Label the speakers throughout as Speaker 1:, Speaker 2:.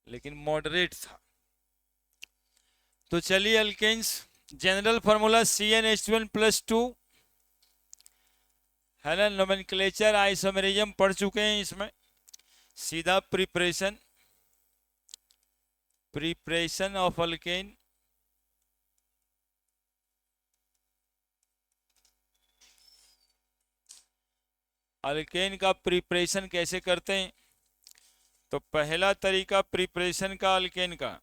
Speaker 1: लेकिन मॉडरेट था। तो चलिए अल्केन्स, जनरल फार्मूला CnH2n+2 है ना। नोमेनक्लेचर आइसोमेरिज्म पढ़ चुके हैं इसमें। सीधा preparation, preparation of alkane. Alkane का प्रिपरेशन कैसे करते हैं? तो पहला तरीका प्रिपरेशन का अल्केन का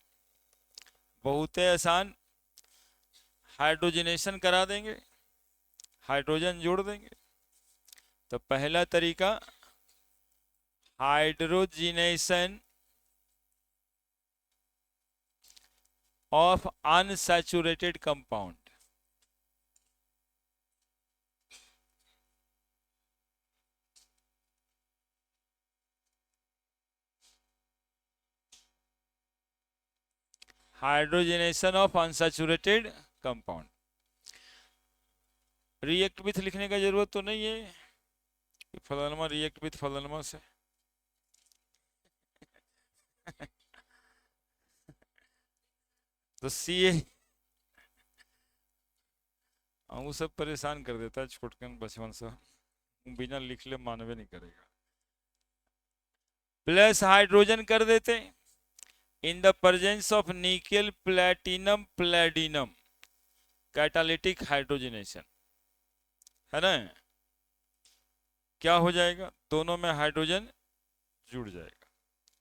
Speaker 1: बहुत ही आसान, हाइड्रोजनेशन करा देंगे, हाइड्रोजन जोड़ देंगे। तो पहला तरीका hydrogenation of unsaturated compound. Hydrogenation of unsaturated compound. React with लिखने का जरूरत तो नहीं है कि फलानमा रिएक्ट विथ फलानमा से। तो सी वो सब परेशान कर देता है छोटकन बचपन से, बिना लिख ले मानवे नहीं करेगा। प्लस हाइड्रोजन कर देते in the presence of nickel platinum palladium, catalytic hydrogenation है ना। क्या हो जाएगा? दोनों में हाइड्रोजन जुड़ जाएगा,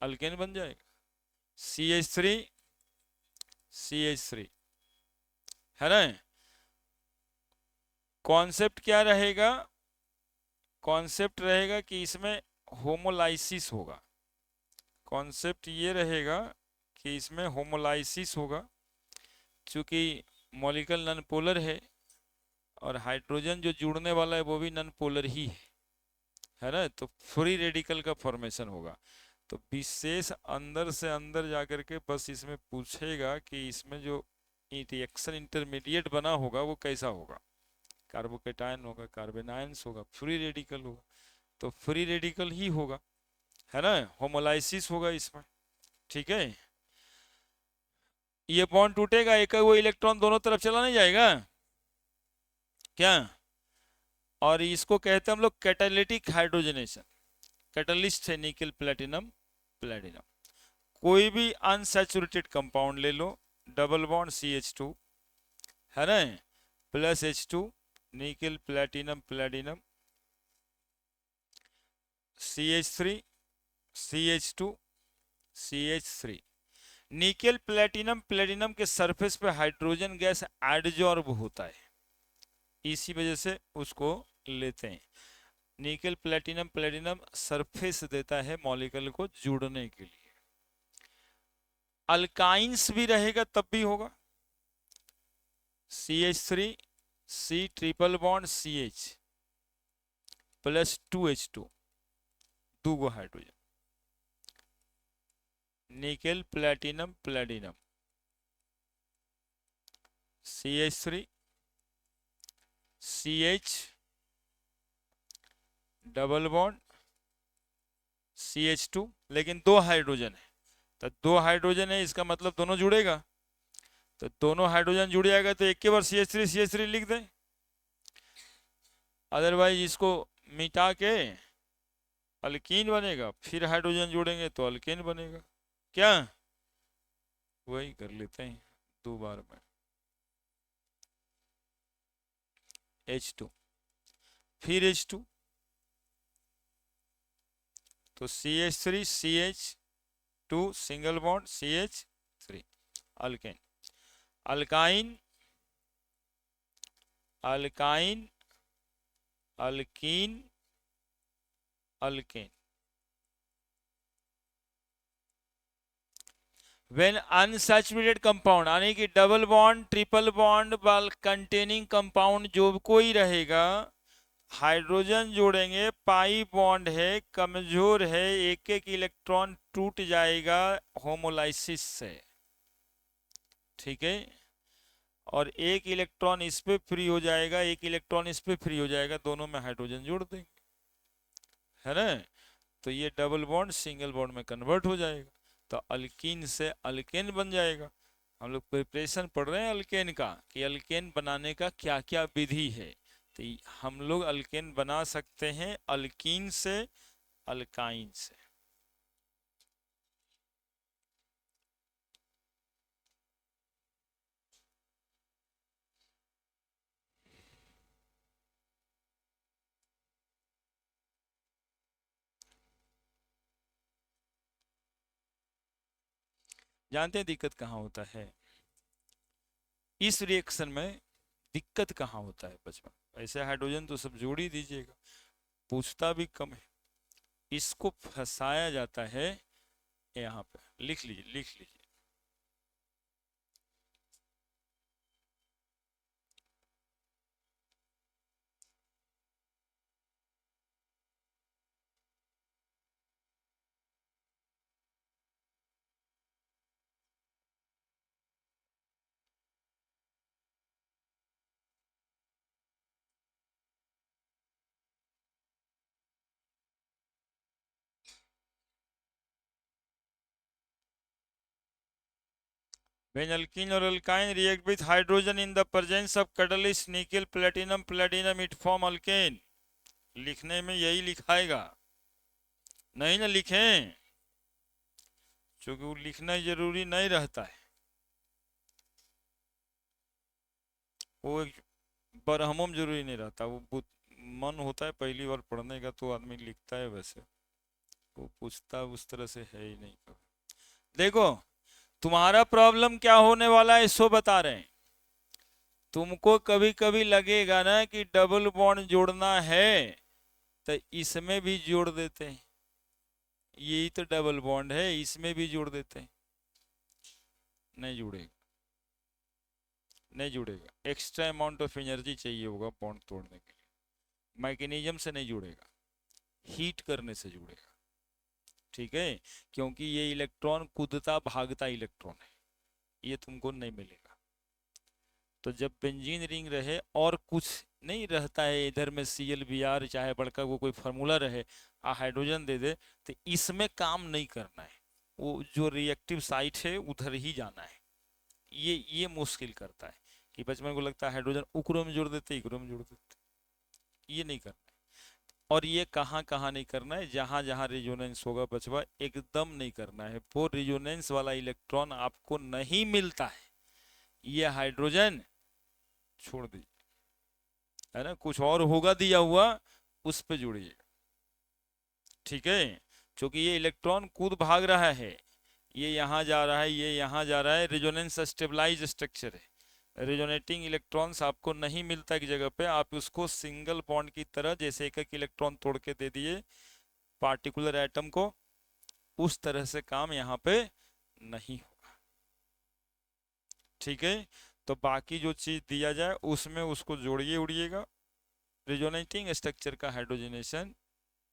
Speaker 1: अल्केन बन जाएगा। CH3 CH3 है ना। कॉन्सेप्ट क्या रहेगा? कॉन्सेप्ट रहेगा कि इसमें होमोलाइसिस होगा। कॉन्सेप्ट ये रहेगा कि इसमें होमोलाइसिस होगा, क्योंकि मॉलिक्यूल नॉन पोलर है और हाइड्रोजन जो जुड़ने वाला है वो भी नॉन पोलर ही है ना। तो फ्री रेडिकल का फॉर्मेशन होगा। तो विशेष अंदर से अंदर जाकर के बस इसमें पूछेगा कि इसमें जो रिएक्शन इंटरमीडिएट बना होगा वो कैसा होगा। कार्बोकेटायन होगा, कार्बेनायंस होगा, फ्री रेडिकल होगा। तो फ्री रेडिकल ही होगा है ना, होमोलाइसिस होगा इसमें। ठीक है, ये बॉन्ड टूटेगा, एक वो इलेक्ट्रॉन दोनों तरफ चला नहीं जाएगा क्या? और इसको कहते हैं हम लोग कैटालिटिक हाइड्रोजनेशन। कैटलिस्ट है निकेल प्लेटिनम प्लेटिनम। कोई भी अनसैचुरेटेड कंपाउंड ले लो, डबल बॉन्ड CH2 है ना, plus H2, nickel platinum platinum, CH3 CH2 CH3। Nickel platinum platinum के सरफेस पे हाइड्रोजन गैस एडजॉर्ब होता है, इसी वजह से उसको लेते हैं। निकेल प्लेटिनम प्लेटिनम सरफेस देता है मॉलिक्यूल को जुड़ने के लिए। अल्काइंस भी रहेगा तब भी होगा, CH3 C triple bond CH plus 2H2, दो गो hydrogen, nickel platinum platinum, CH3 CH double bond CH2, लेकिन दो हाइड्रोजन है। तो दो हाइड्रोजन है इसका मतलब दोनों जुड़ेगा। तो दोनों हाइड्रोजन जुड़ जाएगा तो एक के बार CH3 लिख दें, अदरवाइज इसको मिटा के अल्कीन बनेगा, फिर हाइड्रोजन जोड़ेंगे तो अल्केन बनेगा। क्या? वही कर लेते हैं दो बार में। H2 फिर H2, तो CH3 CH2 single bond CH3, alkane. Alkyne alkyne alkyne alkane. When unsaturated compound यानी कि double bond triple bond containing compound जो कोई रहेगा, हाइड्रोजन जोड़ेंगे, पाई बॉन्ड है, कमजोर है, एक एक इलेक्ट्रॉन टूट जाएगा होमोलाइसिस से। ठीक है, और एक इलेक्ट्रॉन इस पे फ्री हो जाएगा, एक इलेक्ट्रॉन इस पे फ्री हो जाएगा, दोनों में हाइड्रोजन जोड़ देंगे है ना। तो ये डबल बॉन्ड सिंगल बॉन्ड में कन्वर्ट हो जाएगा। तो अल्कीन से अल्केन बन जाएगा। हम लोग प्रिपरेशन पढ़ रहे हैं अल्केन का, कि अल्केन बनाने का क्या क्या विधि है। तो हम लोग अल्केन बना सकते हैं अल्कीन से, अल्काइन से। जानते हैं दिक्कत कहाँ होता है इस रिएक्शन में? दिक्कत कहाँ होता है बचपन? ऐसे हाइड्रोजन तो सब जोड़ ही दीजिएगा, पूछता भी कम है। इसको फंसाया जाता है यहाँ पे। लिख लीजिए, लिख लीजिए। When alkene or alkyne react with hydrogen in the presence of catalyst nickel platinum platinum it form alkane. लिखने में यही लिखाएगा, नहीं ना लिखें, क्योंकि वो लिखना जरूरी नहीं रहता है। वो एक बरहमम जरूरी नहीं रहता, वो मन होता है पहली बार पढ़ने का तो आदमी लिखता है, वैसे वो पूछता उस तरह से है ही नहीं कभी। देखो तुम्हारा प्रॉब्लम क्या होने वाला है सो बता रहे हैं। तुमको कभी कभी लगेगा ना कि डबल बॉन्ड जोड़ना है, तो इसमें भी जोड़ देते हैं, यही तो डबल बॉन्ड है, इसमें भी जोड़ देते हैं। नहीं जुड़ेगा, नहीं जुड़ेगा। एक्स्ट्रा अमाउंट ऑफ एनर्जी चाहिए होगा बॉन्ड तोड़ने के लिए। मैकेनिज्म से नहीं जुड़ेगा, हीट करने से जुड़ेगा। ठीक है, क्योंकि ये इलेक्ट्रॉन कूदता भागता इलेक्ट्रॉन है, ये तुमको नहीं मिलेगा। तो जब बेंजीन रिंग रहे और कुछ नहीं रहता है इधर में ClBr, चाहे बड़का वो कोई फार्मूला रहे, हाइड्रोजन दे दे, तो इसमें काम नहीं करना है, वो जो रिएक्टिव साइट है उधर ही जाना है। ये मुश्किल करता है कि बचपन को लगता है हाइड्रोजन उकरो में जोड़ देते, इकरो में जोड़ देते, ये नहीं करना है। और ये कहाँ कहाँ नहीं करना है? जहां जहां रिजोनेंस होगा बचवा, एकदम नहीं करना है। वो रिजोनेंस वाला इलेक्ट्रॉन आपको नहीं मिलता है, ये हाइड्रोजन छोड़ दीजिए, है ना, कुछ और होगा दिया हुआ, उस पे जुड़िएगा। ठीक है, क्योंकि ये इलेक्ट्रॉन कूद भाग रहा है, ये यहाँ जा रहा है, ये यहाँ जा रहा है, रिजोनेंस स्टेबलाइज स्ट्रक्चर है। रिजोनेटिंग इलेक्ट्रॉन्स आपको नहीं मिलता एक जगह पे, आप उसको सिंगल बॉन्ड की तरह जैसे एक एक इलेक्ट्रॉन तोड़ के दे दिए पार्टिकुलर एटम को, उस तरह से काम यहाँ पे नहीं होगा। ठीक है, तो बाकी जो चीज दिया जाए उसमें उसको जोड़िए उड़िएगा। रिजोनेटिंग स्ट्रक्चर का हाइड्रोजनेशन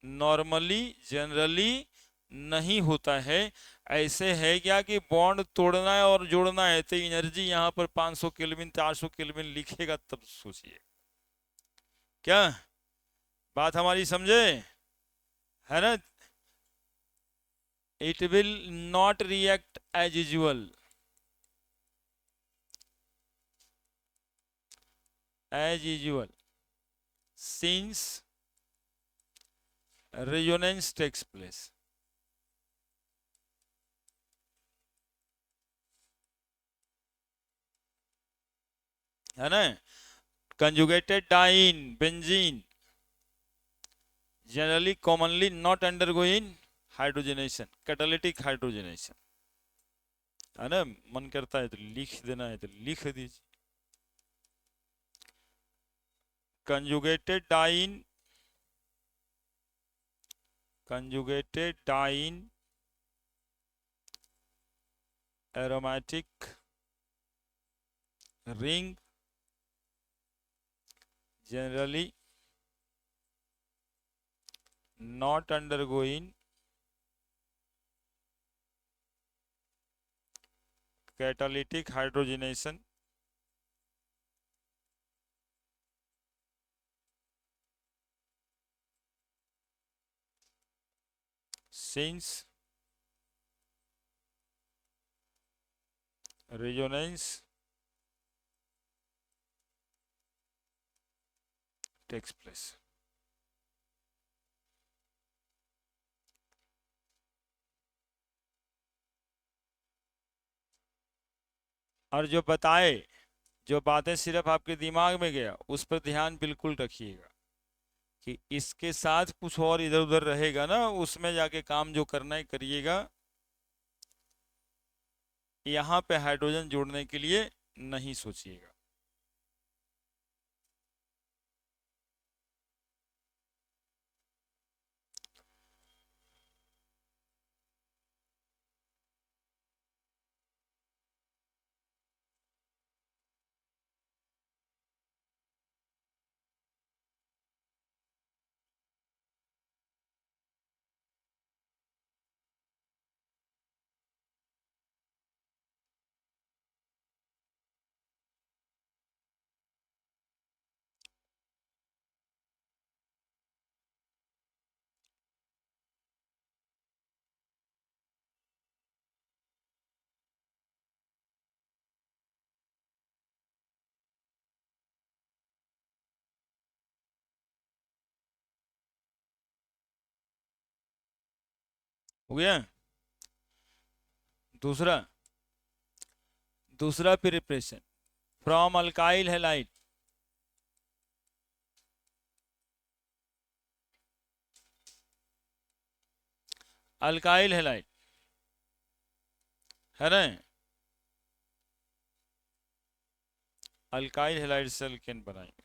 Speaker 1: नॉर्मली जनरली नहीं होता है। ऐसे है क्या कि बॉन्ड तोड़ना है और जोड़ना है, तो एनर्जी यहाँ पर 500 केल्विन 400 केल्विन लिखेगा, तब सोचिए। क्या बात हमारी समझे, है ना? It will not react as usual, as usual since resonance takes place। है ना? conjugated diene benzene generally commonly not undergoing hydrogenation, catalytic hydrogenation। है ना? मन करता है तो लिख देना है तो लिख दीजिए। conjugated diene, conjugated diene aromatic ring generally not undergoing catalytic hydrogenation since resonance takes place. और जो बताए, जो बातें सिर्फ आपके दिमाग में गया उस पर ध्यान बिल्कुल रखिएगा कि इसके साथ कुछ और इधर उधर रहेगा ना, उसमें जाके काम जो करना है करिएगा। यहाँ पे हाइड्रोजन जोड़ने के लिए नहीं सोचिएगा। हो गया। दूसरा, दूसरा preparation from alkyl halide. Alkyl halide है ना, अल्काइल हैलाइड से अल्केन बनाएंगे।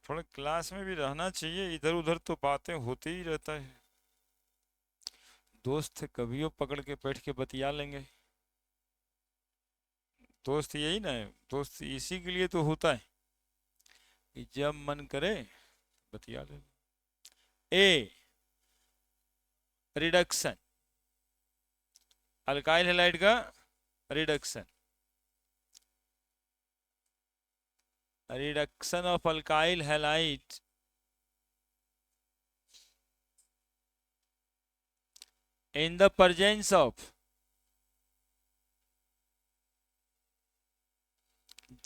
Speaker 1: थोड़ा क्लास में भी रहना चाहिए, इधर उधर तो बातें होती ही रहता है। दोस्त कभी वो पकड़ के बैठ के बतिया लेंगे। दोस्त यही ना है, दोस्त इसी के लिए तो होता है कि जब मन करे बतिया ले। ए रिडक्शन, अल्काइल हैलाइड का reduction, reduction of alkyl halide in the presence of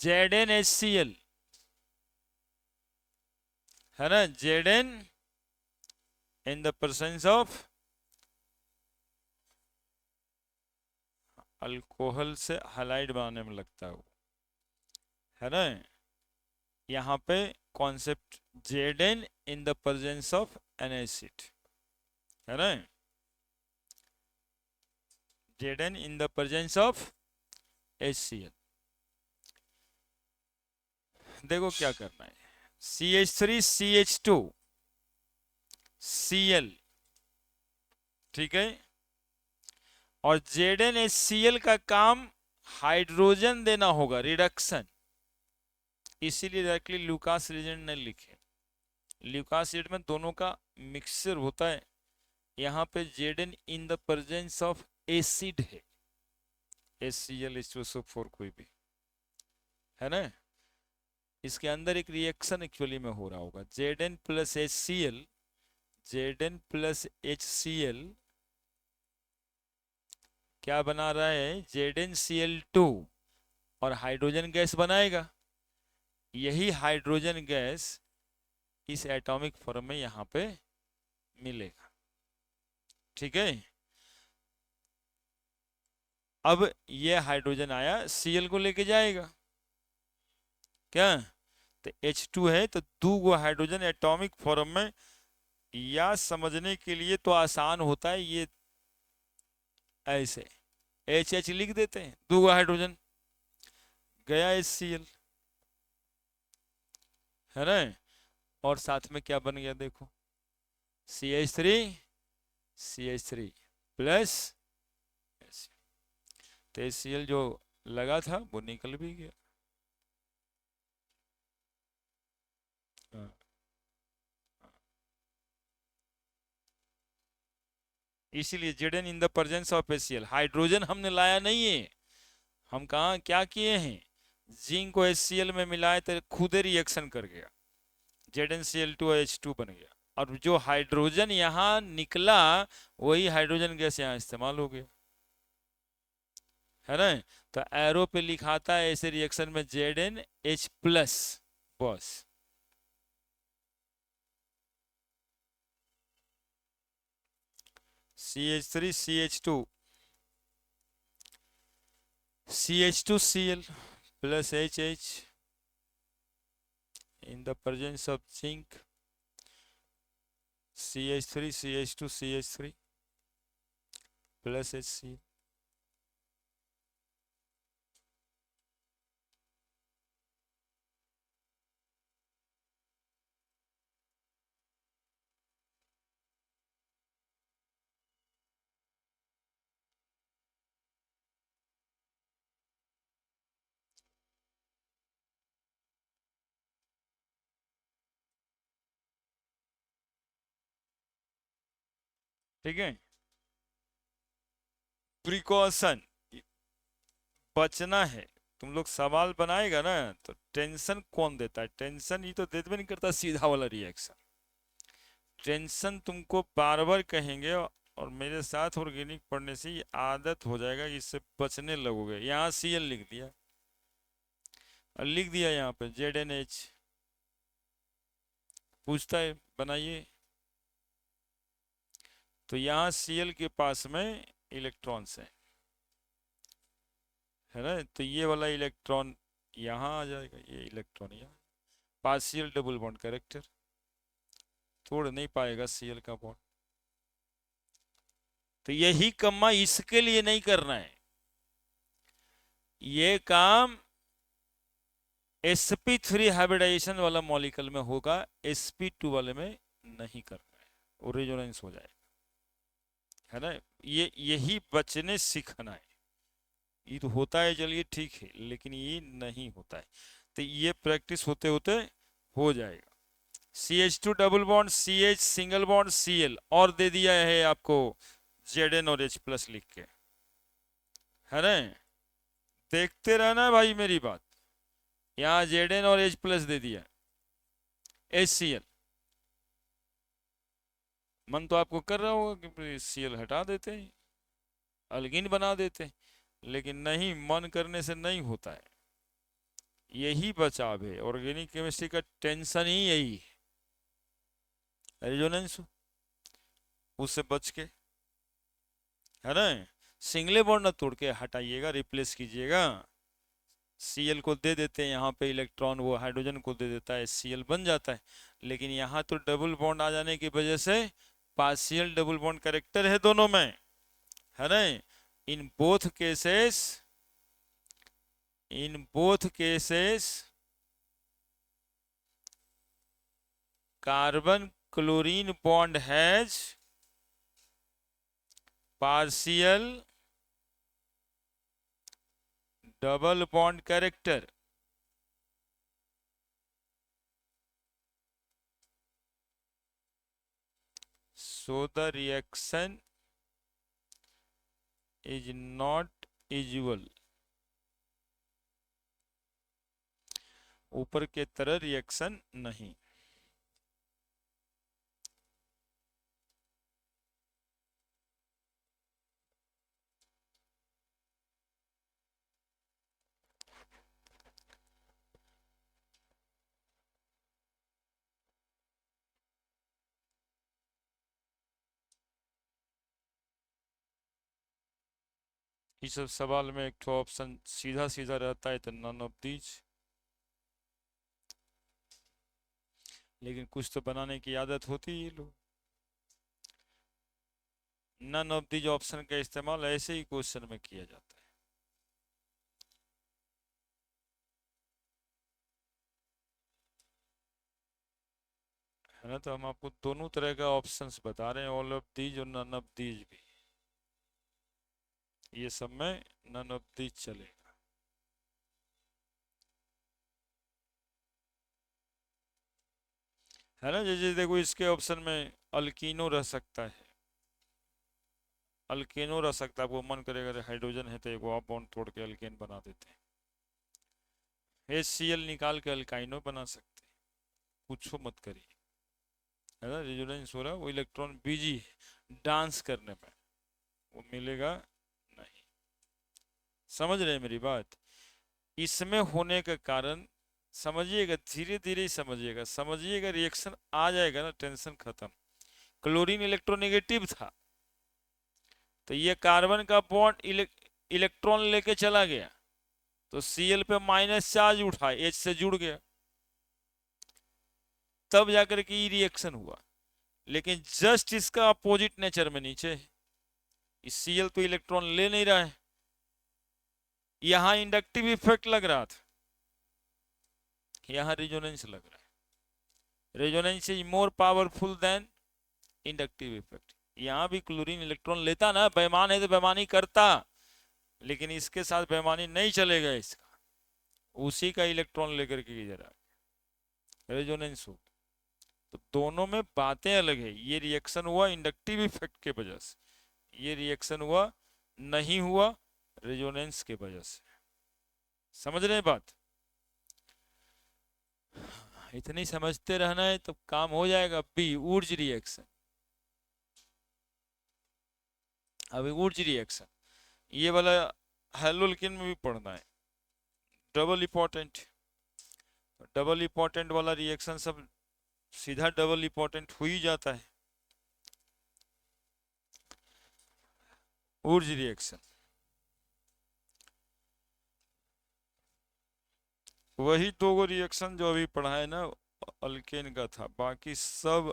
Speaker 1: ZnHCl, है ना, Zn in the presence of alcohol से हैलाइड बनाने में लगता है वो, है ना। यहाँ पे concept Zn in the presence of an acid, है ना, Zn in the presence of HCl। देखो क्या करना है, CH3CH2 Cl, ठीक है, और ZnHCl का काम हाइड्रोजन देना होगा, रिडक्शन। इसीलिए डायरेक्टली ल्यूकास रिएजेंट ने लिखे, ल्यूकास रिएजेंट में दोनों का मिक्सचर होता है। यहाँ पे Zn in the presence of acid है, HCl कोई भी, है ना। इसके अंदर एक रिएक्शन एक्चुअली में हो रहा होगा, Zn plus HCl, Zn plus HCl क्या बना रहा है, ZnCl2, और हाइड्रोजन गैस बनाएगा। यही हाइड्रोजन गैस इस एटॉमिक फॉर्म में यहाँ पे मिलेगा, ठीक है। अब ये हाइड्रोजन आया, Cl को लेके जाएगा क्या, तो H2 है, तो दो गो हाइड्रोजन एटॉमिक फॉर्म में, या समझने के लिए तो आसान होता है ये ऐसे HH लिख देते हैं, दो गो हाइड्रोजन गया HCl, है ना, और साथ में क्या बन गया देखो, CH3 प्लस, तो HCl जो लगा था वो निकल भी गया। इसीलिए Zn in the presence of HCl, hydrogen हमने लाया नहीं है, हम कहा क्या किए हैं, जिंक को HCl में मिलाए तो खुद रिएक्शन कर गया, ZnCl2 H2 बन गया, और जो हाइड्रोजन यहाँ निकला वही हाइड्रोजन गैस यहाँ इस्तेमाल हो गया, है ना। तो एरो पे लिखाता है ऐसे रिएक्शन में ZnH+, बस। CH3 CH2 CH2Cl plus HH in the presence of zinc, CH3 CH2 CH3 plus HCl। ठीक है। प्रिकॉशन, बचना है। तुम लोग सवाल बनाएगा ना तो टेंशन कौन देता है? टेंशन ये तो देते नहीं करता सीधा वाला रिएक्शन। टेंशन तुमको बार बार कहेंगे और मेरे साथ ऑर्गेनिक पढ़ने से ये आदत हो जाएगा, इससे बचने लगोगे। यहाँ Cl लिख दिया और लिख दिया यहाँ पे ZnH। पूछता है बनाइए, तो यहाँ Cl के पास में इलेक्ट्रॉन्स है ना। तो ये वाला इलेक्ट्रॉन यहाँ आ जाएगा, ये इलेक्ट्रॉन यहाँ। पार्शियल डबल बॉन्ड कैरेक्टर, तोड़ नहीं पाएगा Cl का बॉन्ड। तो यही कम्मा इसके लिए नहीं करना है, ये काम sp3 हाइब्रिडाइजेशन वाला मॉलिक्यूल में होगा, sp2 वाले में नहीं करना है, वो रेजोनेंस हो जाएगा, है ना। ये यही बचने सीखना है। ये तो होता है चलिए ठीक है, लेकिन ये नहीं होता है। तो ये प्रैक्टिस होते होते हो जाएगा। CH2 double bond CH single bond Cl और दे दिया है आपको Zn और H+ लिख के, है ना। देखते रहना भाई मेरी बात। यहाँ Zn और H+ दे दिया, HCl। मन तो आपको कर रहा होगा कि Cl हटा देते हैं, अल्कीन बना देते हैं, लेकिन नहीं, मन करने से नहीं होता है। यही बचाव है ऑर्गेनिक केमिस्ट्री का, टेंशन ही यही है, रेजोनेंस उससे बच के, है ना। सिंगले बॉन्ड ना तोड़ के हटाइएगा, रिप्लेस कीजिएगा। Cl को दे देते हैं यहाँ पे इलेक्ट्रॉन, वो हाइड्रोजन को दे देता है, Cl बन जाता है। लेकिन यहाँ तो डबल बॉन्ड आ जाने की वजह से पार्शियल डबल बॉन्ड कैरेक्टर है दोनों में, है ना। In both cases, in both cases carbon chlorine bond has partial double bond character. So the reaction is not usual, ऊपर के तरह रिएक्शन नहीं। इस सब सवाल में एक तो ऑप्शन सीधा सीधा रहता है, तो नन ऑफ दीज। लेकिन कुछ तो बनाने की आदत होती है ये लोग। नन ऑफ दीज ऑप्शन का इस्तेमाल ऐसे ही क्वेश्चन में किया जाता है ना। तो हम आपको दोनों तरह का ऑप्शंस बता रहे हैं, ऑल ऑफ दीज और नन ऑफ दीज भी। ये सब में नन ऑफ दीज चलेगा, है ना। जैसे देखो इसके ऑप्शन में अल्कीनो रह सकता है, अल्केनो रह सकता है। आपको मन करेगा हाइड्रोजन है तो एक और बॉन्ड तोड़ के अल्केन बना देते हैं। HCl निकाल के अल्काइनो बना सकते हैं, पूछो मत करिए, है ना। रेजोनेंस हो रहा है, वो इलेक्ट्रॉन बिजी है डांस करने में, वो मिलेगा नहीं। समझ रहे हैं मेरी बात? इसमें होने का कारण समझिएगा, धीरे धीरे ही समझिएगा, समझिएगा, रिएक्शन आ जाएगा ना, टेंशन खत्म। क्लोरीन इलेक्ट्रोनेगेटिव था, तो ये कार्बन का बॉन्ड इलेक्ट्रॉन लेके चला गया, तो Cl पे माइनस चार्ज उठा, H से जुड़ गया, तब जाकर के ये रिएक्शन हुआ। लेकिन जस्ट इसका अपोजिट नेचर में नीचे है, इस Cl तो इलेक्ट्रॉन ले नहीं रहा है, यहां इंडक्टिव इफेक्ट लग रहा था, यहां रेजोनेंस लग रहा है। Resonance is more powerful than inductive effect. यहां भी क्लोरीन इलेक्ट्रॉन लेता ना, बेईमान है तो बेईमानी करता, लेकिन इसके साथ बेईमानी नहीं चलेगा, इसका उसी का इलेक्ट्रॉन लेकर के इधर आ रेजोनेंस हो। तो दोनों में बातें अलग है। ये रिएक्शन हुआ इंडक्टिव इफेक्ट के वजह से, ये रिएक्शन हुआ नहीं हुआ रेजोनेंस के वजह से। समझ रहे हैं बात? इतनी समझते रहना है तो काम हो जाएगा। B, Wurtz reaction. अभी ऊर्ज रिएक्शन ये वाला हैलोल्केन में भी पढ़ना है, डबल इंपॉर्टेंट। डबल इंपॉर्टेंट वाला रिएक्शन सब सीधा डबल इंपॉर्टेंट हो ही जाता है। ऊर्ज रिएक्शन वही दो रिएक्शन जो अभी पढ़ा है ना, अल्केन का था, बाकी सब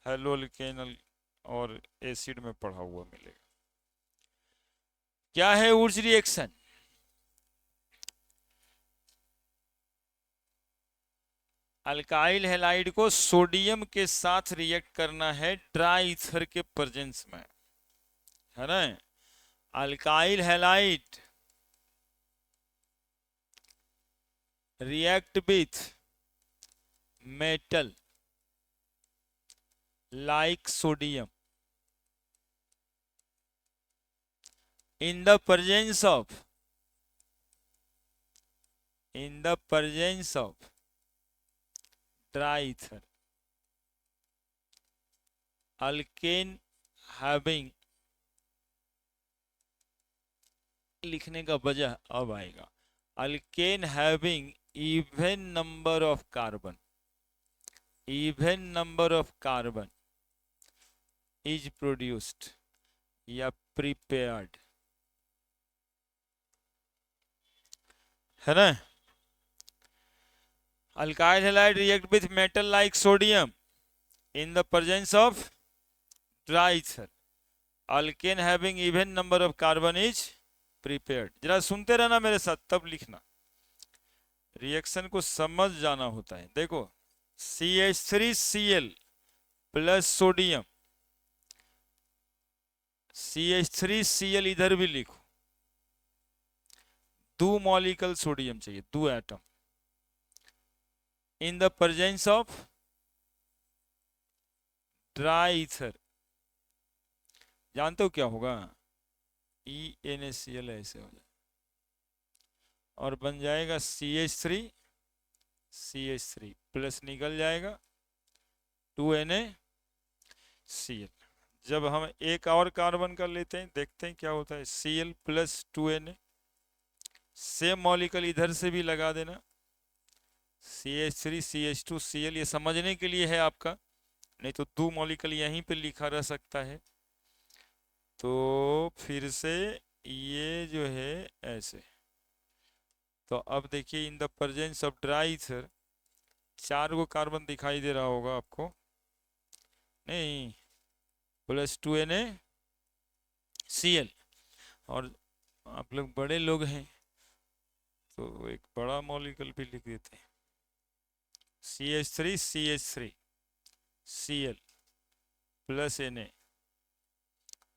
Speaker 1: हैलोल्केन और एसिड में पढ़ा हुआ मिलेगा। क्या है ऊर्ज रिएक्शन? अल्काइल हैलाइड को सोडियम के साथ रिएक्ट करना है ड्राई ईथर के प्रेजेंस में, है ना। Alkyl halide react with metal like sodium in the presence of dry ether. Alkane having, लिखने का वजह अब आएगा, alkane having even number of carbon is produced या prepared, है ना। Alkyl halide react with metal like sodium in the presence of dry ether. Alkane having even number of carbon is prepared. जरा सुनते रहना मेरे साथ, तब लिखना। रिएक्शन को समझ जाना होता है। देखो CH3Cl प्लस सोडियम, CH3Cl इधर भी लिखो, 2 मॉलिक्यूल सोडियम चाहिए, 2 atom, in the presence of dry ether. जानते हो क्या होगा? EnCl ऐसे हो जाए और बन जाएगा CH3 प्लस निकल जाएगा 2NaCl। जब हम एक और कार्बन का लेते हैं, देखते हैं क्या होता है, Cl plus 2Na, same molecule इधर से भी लगा देना, CH3 CH2 Cl, ये समझने के लिए है आपका, नहीं तो 2 मॉलिक्यूल यहीं पे लिखा रह सकता है। तो फिर से ये जो है ऐसे, तो अब देखिए इन the presence of dry ether 4 go carbon दिखाई दे रहा होगा आपको, नहीं, प्लस 2NaCl, और आप लोग बड़े लोग हैं तो एक बड़ा मॉलिक्यूल भी लिख देते हैं, CH3Cl प्लस Na,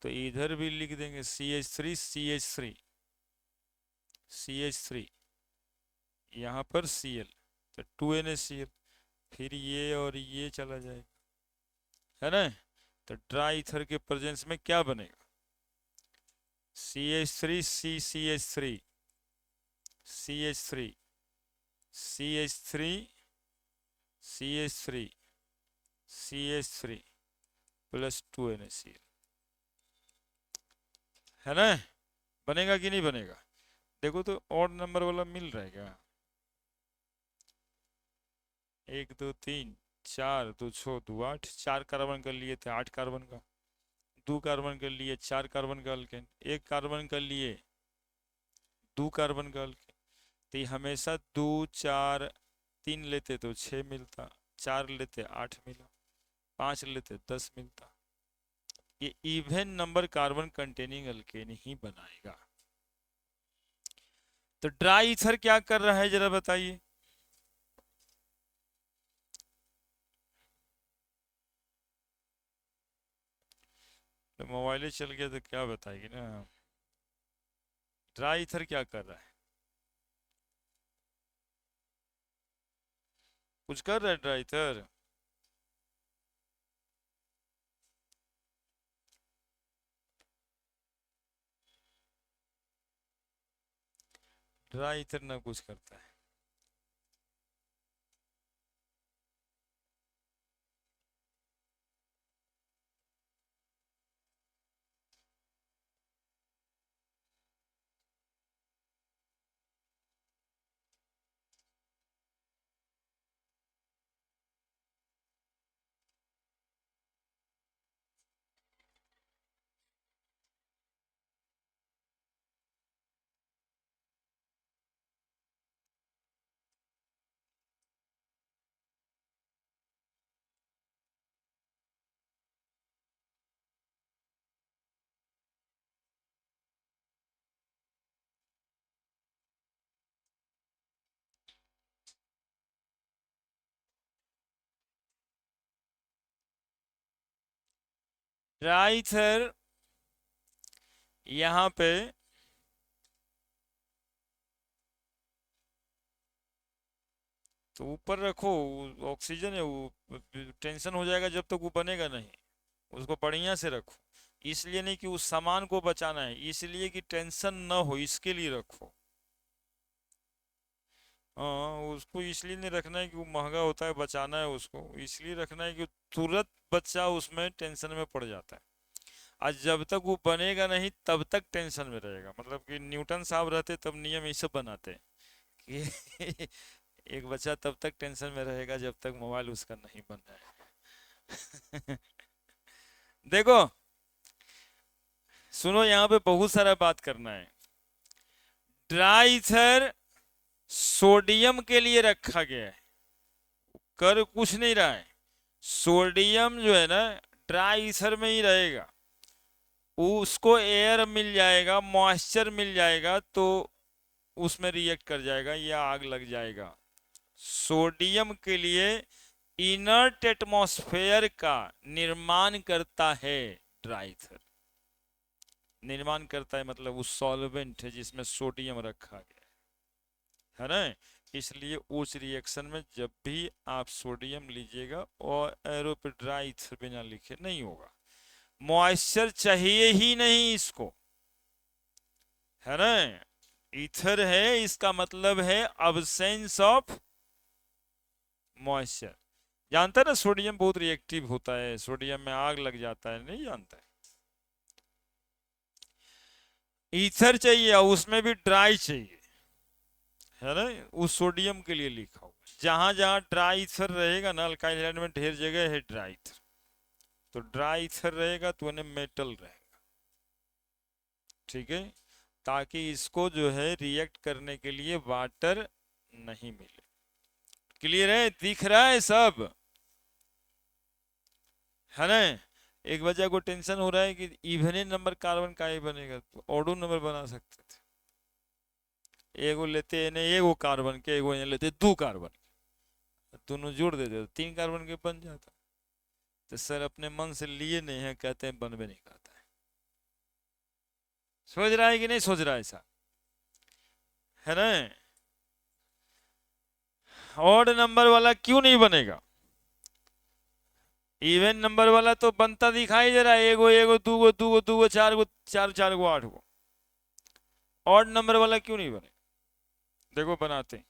Speaker 1: तो इधर भी लिख देंगे CH3 यहाँ पर Cl, तो 2NaCl, फिर ये और ये चला जाएगा, है ना। तो ड्राई ईथर के प्रेजेंस में क्या बनेगा? CH3 प्लस 2NaCl, है ना। बनेगा कि नहीं बनेगा? देखो तो ऑड नंबर वाला मिल रहा है क्या? 1 2 3 4, 2 6 2 8, 4 कार्बन कर लिए थे 8 कार्बन का, 2 कार्बन कर लिए 4 कार्बन का अल्केन, 1 कार्बन कर लिए 2 कार्बन का अल्केन। तो ये हमेशा 2 4 3 लेते तो 6 मिलता, 4 लेते 8 मिला, 5 लेते 10 मिलता। ये even number carbon containing alkane ही बनाएगा। तो ड्राई ईथर क्या कर रहा है जरा बताइए? तो मोबाइल चल गया तो क्या बताएगी ना। ड्राई ईथर क्या कर रहा है? कुछ कर रहा है ड्राई ईथर? ड्राई ईथर ना कुछ करता है। ड्राई ईथर यहाँ पे तो ऊपर रखो, ऑक्सीजन है वो, टेंशन हो जाएगा जब तक वो बनेगा नहीं। उसको बढ़िया से रखो, इसलिए नहीं कि उस सामान को बचाना है, इसलिए कि टेंशन न हो इसके लिए रखो। हाँ, उसको इसलिए नहीं रखना है कि वो महंगा होता है, बचाना है उसको, इसलिए रखना है कि तुरंत बच्चा उसमें टेंशन में पड़ जाता है। आज जब तक वो बनेगा नहीं तब तक टेंशन में रहेगा। मतलब कि न्यूटन साहब रहते तब नियम ये सब बनाते कि एक बच्चा तब तक टेंशन में रहेगा जब तक मोबाइल उसका नहीं बन रहा है। देखो सुनो, यहाँ पे बहुत सारा बात करना है। ड्राई ईथर सोडियम के लिए रखा गया है, कर कुछ नहीं रहा है। सोडियम जो है ना ड्राई ईथर में ही रहेगा, उसको एयर मिल जाएगा, मॉइस्चर मिल जाएगा तो उसमें रिएक्ट कर जाएगा या आग लग जाएगा। सोडियम के लिए इनर्ट एटमॉस्फेयर का निर्माण करता है ड्राई ईथर। निर्माण करता है मतलब उस सॉल्वेंट है जिसमें सोडियम रखा गया है ना। इसलिए उस रिएक्शन में जब भी आप सोडियम लीजिएगा और एरो पे ड्राई ईथर बिना लिखे नहीं होगा। मॉइस्चर चाहिए ही नहीं इसको, है ना। ईथर है इसका मतलब है अब्सेंस ऑफ मॉइस्चर। जानता है ना सोडियम बहुत रिएक्टिव होता है, सोडियम में आग लग जाता है, नहीं जानता है? ईथर चाहिए और उसमें भी ड्राई चाहिए, है ना। उस सोडियम के लिए लिखा हुआ, जहां जहां ड्राई ईथर रहेगा ना, अल्काइल हाइड्राइड में ढेर जगह है ड्राई ईथर, तो ड्राई ईथर रहेगा तो उन्हें मेटल रहेगा, ठीक है। ताकि इसको जो है रिएक्ट करने के लिए वाटर नहीं मिले। क्लियर है, दिख रहा है सब, है ना। एक बच्चा को टेंशन हो रहा है कि इवन नंबर कार्बन का ही बनेगा, तो ऑडो नंबर बना सकते थे। एगो लेते ने एगो कार्बन के, एगो यहाँ लेते 2 कार्बन, दोनों जोड़ देते तो 3 कार्बन के बन जाता। तो सर अपने मन से लिए नहीं है, कहते हैं बनवे नहीं करता है। सोच रहा है कि नहीं सोच रहा है ऐसा, है ना। ऑड नंबर वाला क्यों नहीं बनेगा? इवन नंबर वाला तो बनता दिखाई दे रहा है, एगो एगो दूगो दूगो दूगो चार गो, चार चार गो 8 गो। ऑड नंबर वाला क्यों नहीं बने? देखो बनाते हैं।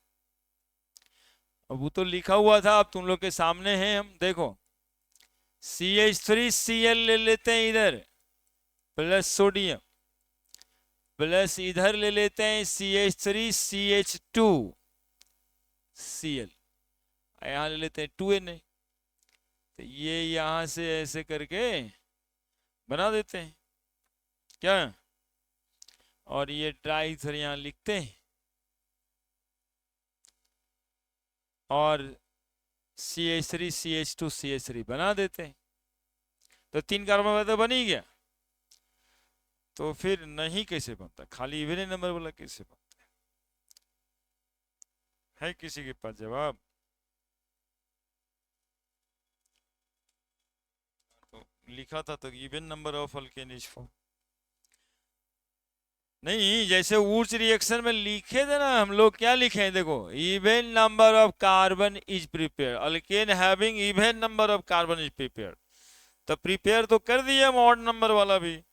Speaker 1: अब वो तो लिखा हुआ था, अब तुम लोग के सामने है, हम देखो। CH3Cl ले लेते हैं इधर, प्लस सोडियम, प्लस इधर ले लेते हैं CH3CH2 Cl, यहां ले लेते हैं 2Na, तो ये यहां से ऐसे करके बना देते हैं क्या, और ये ट्राई इधर यहां लिखते हैं और CH3CH2CH3 बना देते हैं, तो 3 कार्बन तो बन ही गया। तो फिर नहीं कैसे बनता, खाली इवन नंबर वाला कैसे बनता है किसी के पास जवाब? तो लिखा था तो even number of alkane is form, नहीं जैसे वुड्स रिएक्शन में लिखे थे ना हम लोग, क्या लिखे हैं देखो, even number of carbon is prepare, alkane having even number of carbon is prepare, तो प्रिपेयर तो कर दिया हम ऑड नंबर वाला भी।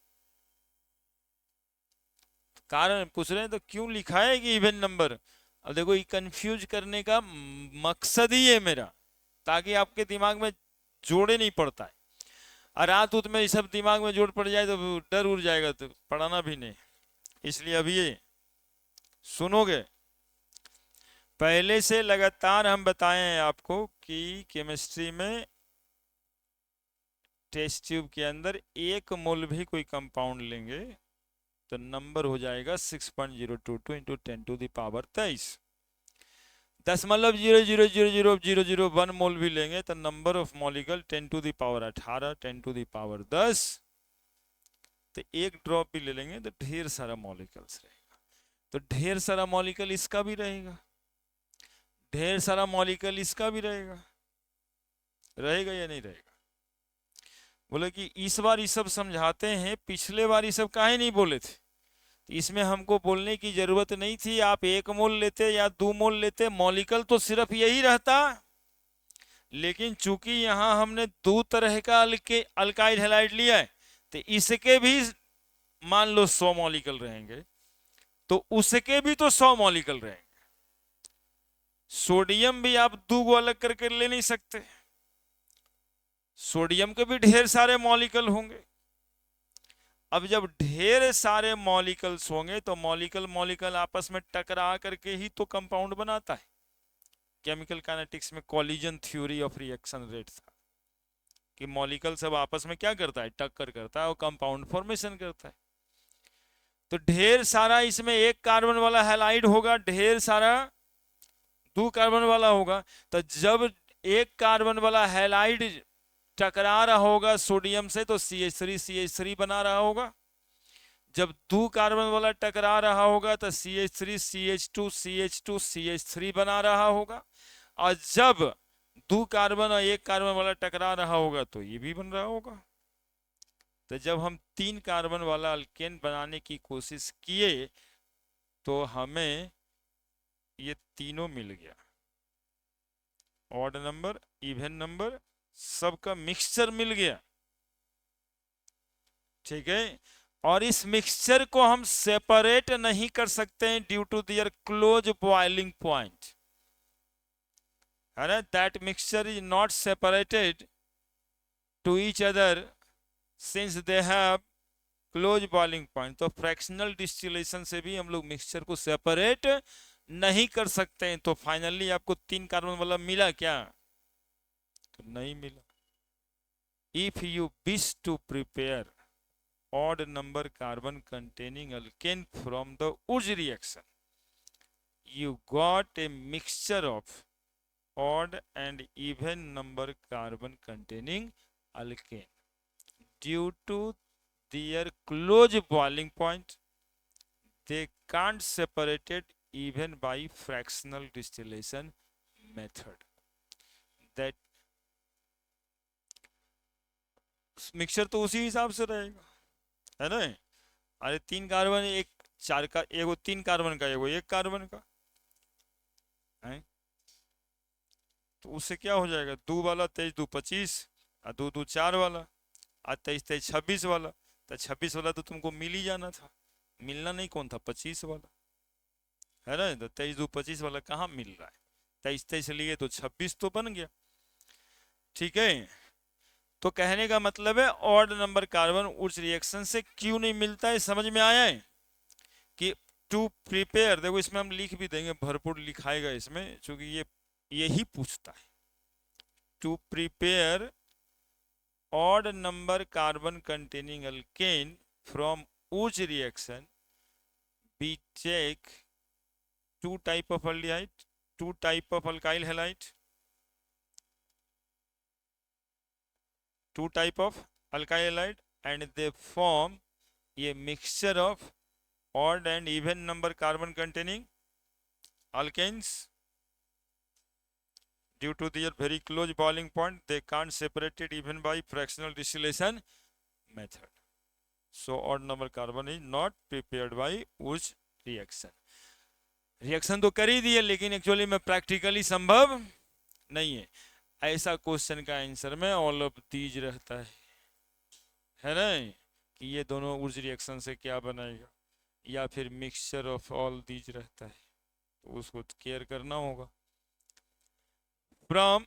Speaker 1: कारण पूछ रहे हैं तो क्यों लिखा है कि इवन नंबर, अब देखो ये कंफ्यूज करने का मकसद ही है मेरा, ताकि आपके दिमाग में जोड़े नहीं पड़ता है, और रात उत में ये सब दिमाग में जोड़ पड़ जाए तो डर उड़ जाएगा, तो पढ़ाना भी नहीं, इसलिए अभी ये सुनोगे। पहले से लगातार हम बताए हैं आपको कि केमिस्ट्री में टेस्ट ट्यूब के अंदर 1 मोल भी कोई कंपाउंड लेंगे तो नंबर हो जाएगा 6.022 इंटू 10⁻23। 10.0000001 मोल भी लेंगे तो नंबर ऑफ मॉलिक्यूल 10⁻18 10⁻10, तो 1 ड्रॉप भी ले लेंगे तो ढेर सारा मॉलिक्यूल्स रहेगा, तो ढेर सारा मॉलिक्यूल इसका भी रहेगा, ढेर सारा मॉलिक्यूल इसका भी रहेगा, रहेगा या नहीं रहेगा? बोले कि इस बार ये सब समझाते हैं, पिछले बार ये सब काहे नहीं बोले थे, तो इसमें हमको बोलने की जरूरत नहीं थी, आप 1 मोल लेते या 2 मोल लेते, मॉलिक्यूल तो सिर्फ यही रहता, लेकिन चूंकि यहाँ हमने 2 तरह का अल्काइल हैलाइड लिया है, तो इसके भी मान लो 100 मॉलिक्यूल रहेंगे, तो उसके भी तो 100 मॉलिक्यूल रहेंगे। सोडियम भी आप 2 गो अलग करके ले नहीं सकते, सोडियम के भी ढेर सारे मॉलिक्यूल होंगे। अब जब ढेर सारे मॉलिक्यूल्स होंगे तो मॉलिक्यूल आपस में टकरा करके ही तो कंपाउंड बनाता है। केमिकल काइनेटिक्स में collision theory of reaction rate था कि मॉलिक्यूल सब आपस में क्या करता है, टक्कर करता है और कंपाउंड फॉर्मेशन करता है। तो ढेर सारा इसमें 1 कार्बन वाला हैलाइड होगा, ढेर सारा 2 कार्बन वाला होगा, तो जब 1 कार्बन वाला हैलाइड टकरा रहा होगा सोडियम से तो CH3 बना रहा होगा, जब 2 कार्बन वाला टकरा रहा होगा तो CH3 बना रहा होगा, और जब 2 कार्बन और 1 कार्बन वाला टकरा रहा होगा तो ये भी बन रहा होगा। तो जब हम 3 कार्बन वाला अल्केन बनाने की कोशिश किए तो हमें ये तीनों मिल गया, ऑड नंबर इवन नंबर सबका मिक्सचर मिल गया, ठीक है। और इस मिक्सचर को हम सेपरेट नहीं कर सकते हैं due to their close boiling point, है ना, that mixture is not separated to each other since they have close boiling point. तो फ्रैक्शनल डिस्टिलेशन से भी हम लोग मिक्सचर को सेपरेट नहीं कर सकते हैं। तो फाइनली आपको 3 कार्बन वाला मिला क्या? तो नहीं मिला। If you wish to prepare odd number carbon containing alkane from the Wurtz reaction, you got a mixture of odd and even number carbon containing alkane. Due to their close boiling point, they can't separate it even by fractional distillation method. That mixture तो उसी हिसाब से रहेगा, है ना। अरे 3 carbon, एक 4 का, एगो 3 कार्बन का, एगो 1 कार्बन का है, तो उससे क्या हो जाएगा, 2 वाला 23 2 25 और 2 2 4 वाला और 23 23 26 वाला। तो 26 वाला तो तुमको मिल ही जाना था, मिलना नहीं कौन था, 25 वाला, है ना। तो 23 2 25 वाला कहाँ मिल रहा है, 23 23 लिए तो 26 तो बन गया, ठीक है। तो कहने का मतलब है ऑड नंबर कार्बन उस रिएक्शन से क्यों नहीं मिलता है, समझ में आया है। कि टू प्रिपेयर, देखो इसमें हम लिख भी देंगे, भरपूर लिखाएगा इसमें, क्योंकि ये यही पूछता है। To prepare odd number carbon containing alkane from which reaction we take two type of aldehyde, two type of alkyl halide, two type of alkyl halide, and they form a mixture of odd and even number carbon containing alkanes. Due to their very close boiling point, they can't separate it even by fractional distillation method. So odd number carbon is not prepared by which reaction. Reaction तो कर ही दिए, लेकिन actually में practically संभव नहीं है। ऐसा question का आंसर में ऑल ऑफ दीज रहता है ना, कि ये दोनों उस रिएक्शन से क्या बनाएगा, या फिर मिक्सचर ऑफ ऑल दीज रहता है, तो उसको केयर करना होगा। फ्रॉम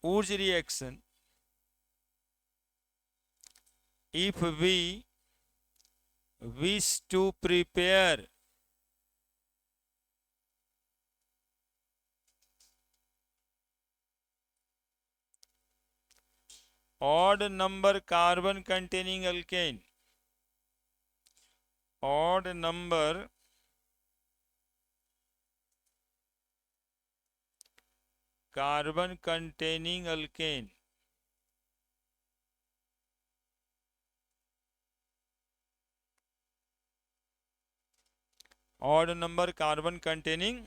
Speaker 1: उस reaction if we wish to prepare odd number carbon containing alkane, odd number carbon containing alkane, odd number carbon containing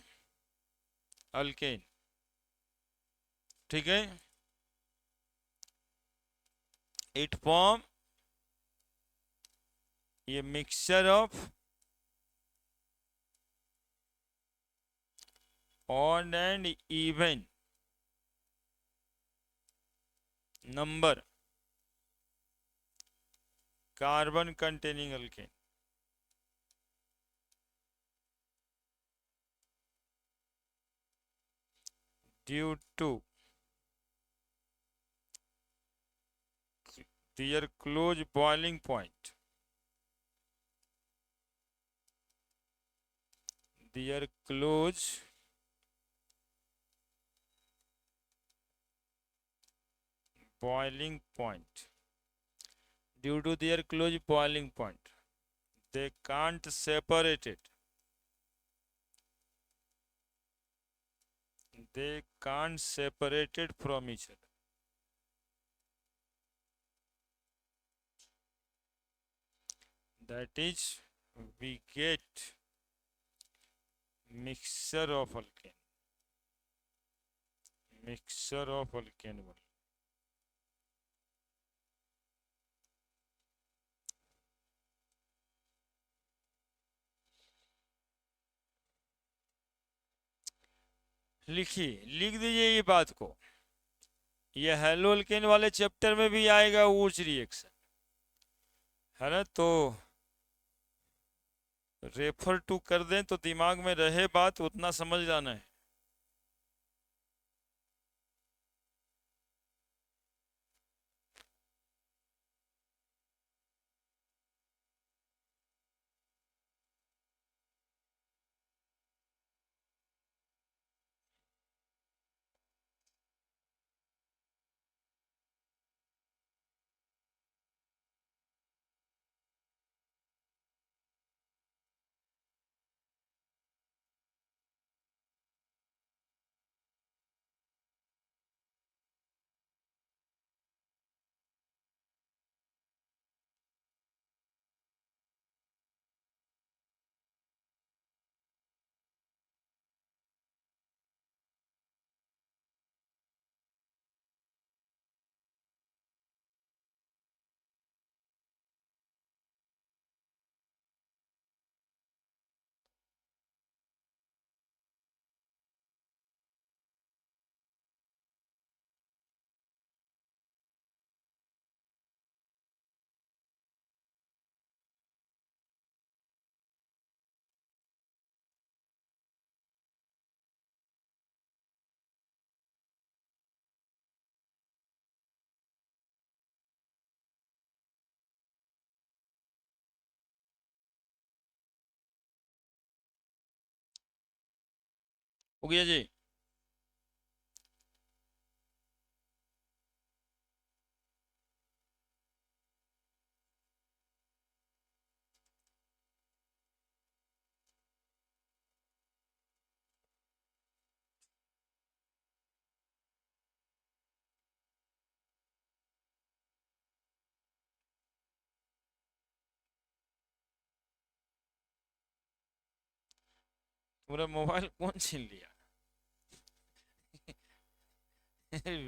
Speaker 1: alkane, ठीक है। इट फॉर्म ये mixture of odd and even number carbon containing alkane, due to their close boiling point, their close boiling point, due to their close boiling point, they can't separate it, they can't separate it from each other. That is, we get mixture of alkane, mixture of alkane 1. लिखिए, लिख दीजिए ये बात को, ये hello alkane वाले chapter में भी आएगा ऊर्ज रिएक्शन, है ना, तो रेफर टू कर दें तो दिमाग में रहे बात, उतना समझ जाना है। हो गया जी। पूरा मोबाइल कौन छीन लिया?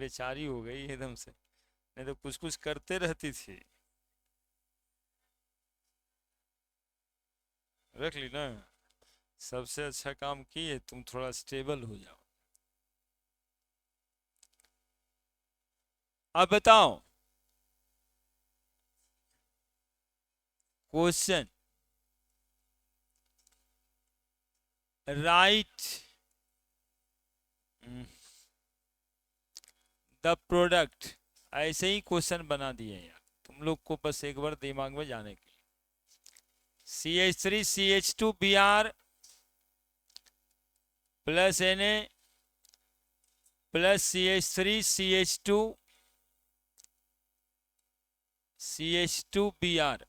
Speaker 1: बेचारी हो गई एकदम से, नहीं तो कुछ कुछ करते रहती थी। रख ली ना? सबसे अच्छा काम किए, तुम थोड़ा स्टेबल हो जाओ। अब बताओ क्वेश्चन। Right the product. ऐसे ही क्वेश्चन बना दिए यार तुम लोग को, बस एक बार दिमाग में जाने के लिए। CH3CH2Br plus Na plus CH3CH2 CH2Br।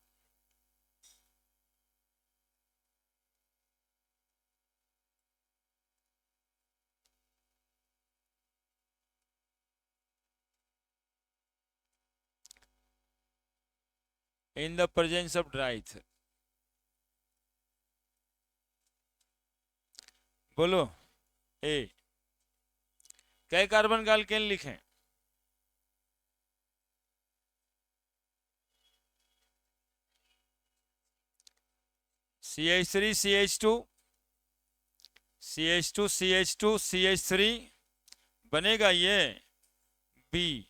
Speaker 1: In the presence of dry ether. बोलो ए। कै कार्बन का अल्केन लिखें? CH3CH2 CH2 CH3 बनेगा ये B.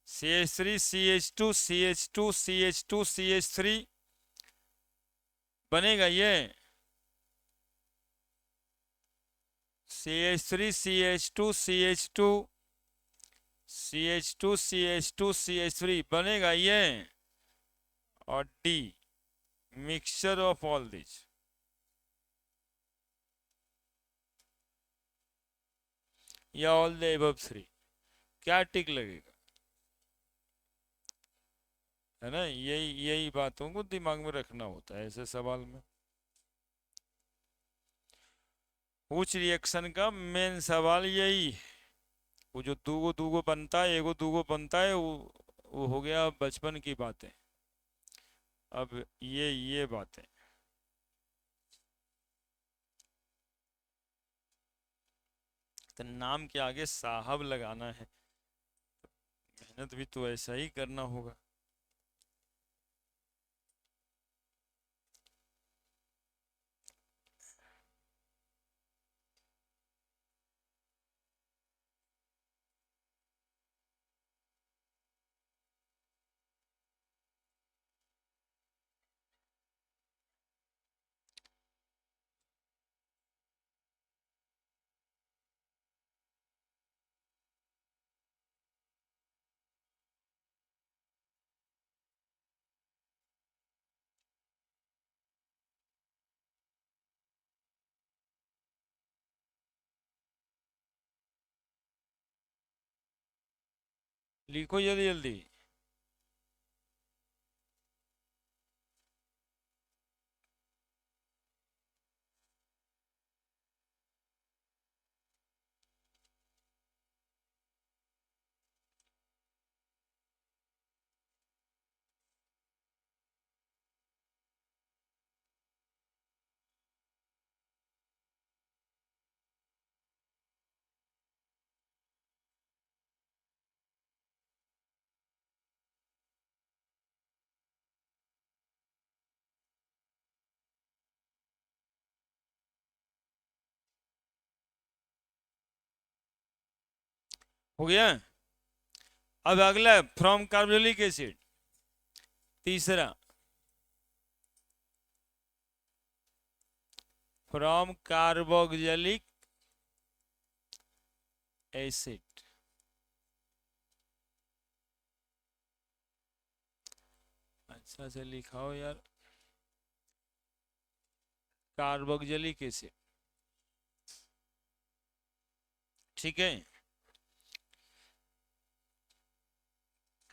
Speaker 1: CH3CH2 CH2 CH2 CH3 बनेगा ये CH3CH2 CH2 CH2 CH3 बनेगा ये, और D mixture of all this, या ऑल द एबव थ्री। क्या टिक लगेगा? है ना, यही यही बातों को दिमाग में रखना होता है ऐसे सवाल में। कुछ रिएक्शन का मेन सवाल यही है। वो जो दूगो दूगो बनता है, एगो दूगो बनता है, वो हो गया बचपन की बातें। अब ये बातें, तो नाम के आगे साहब लगाना है, मेहनत भी तो ऐसा ही करना होगा। लिखो जल्दी जल्दी। हो गया। अब अगला फ्रॉम कार्बोक्सिलिक एसिड, तीसरा फ्रॉम कार्बोक्सिलिक एसिड। अच्छा से लिखाओ यार, कार्बोक्सिलिक एसिड। ठीक है।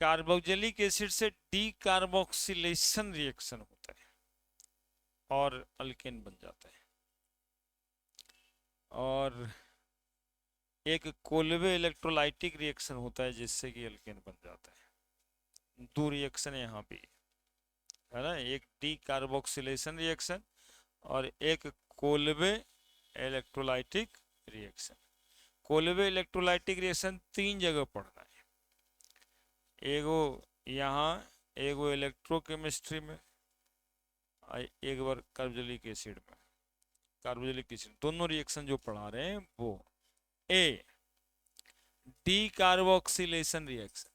Speaker 1: कार्बोक्सिलिक एसिड से डी कार्बोक्सिलेशन रिएक्शन होता है और अल्केन बन जाता है। और एक कोल्वे इलेक्ट्रोलाइटिक रिएक्शन होता है जिससे कि अल्केन बन जाता है। दो रिएक्शन यहाँ पे है ना, एक डी कार्बोक्सिलेशन रिएक्शन और एक कोल्वे electrolytic reaction. Kolbe electrolytic reaction तीन जगह पढ़ना है, एगो यहाँ, एगो इलेक्ट्रोकेमिस्ट्री में, एक बार कार्बोक्सिलिक एसिड में। कार्बोक्सिलिक एसिड दोनों रिएक्शन जो पढ़ा रहे हैं वो A D carboxylation reaction,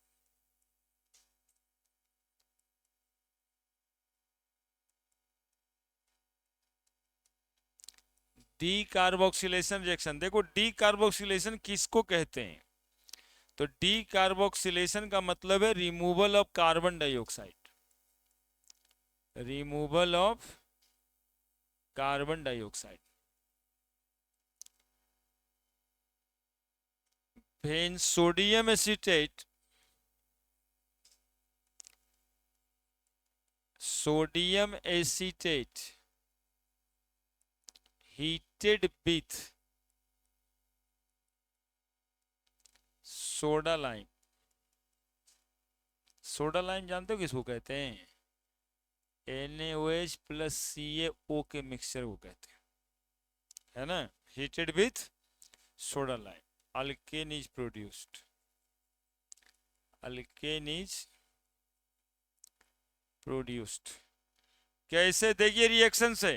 Speaker 1: D carboxylation reaction. देखो डी कार्बोक्सिलेशन किसको कहते हैं, तो डी कार्बोक्सिलेशन का मतलब है removal of carbon dioxide, removal of carbon dioxide. when sodium acetate, sodium acetate heated with soda lime, soda lime जानते हो किसको कहते हैं, NaOH प्लस CaO के मिक्सचर को कहते हैं, है ना। Heated with soda lime, alkane is produced, alkane is produced. कैसे, देखिए रिएक्शन से,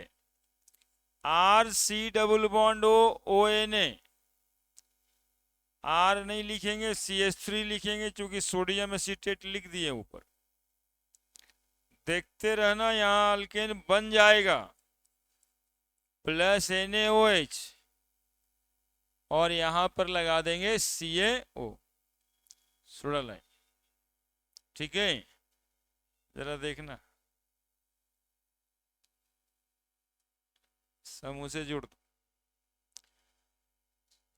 Speaker 1: RC double bond ONA, R नहीं लिखेंगे CH3 लिखेंगे क्योंकि सोडियम एसीटेट लिख दिए ऊपर। देखते रहना, यहां अल्केन बन जाएगा, प्लस NaOH और यहां पर लगा देंगे CaO, सोडा लाइम। ठीक है, जरा देखना, समूह से जुड़ दो,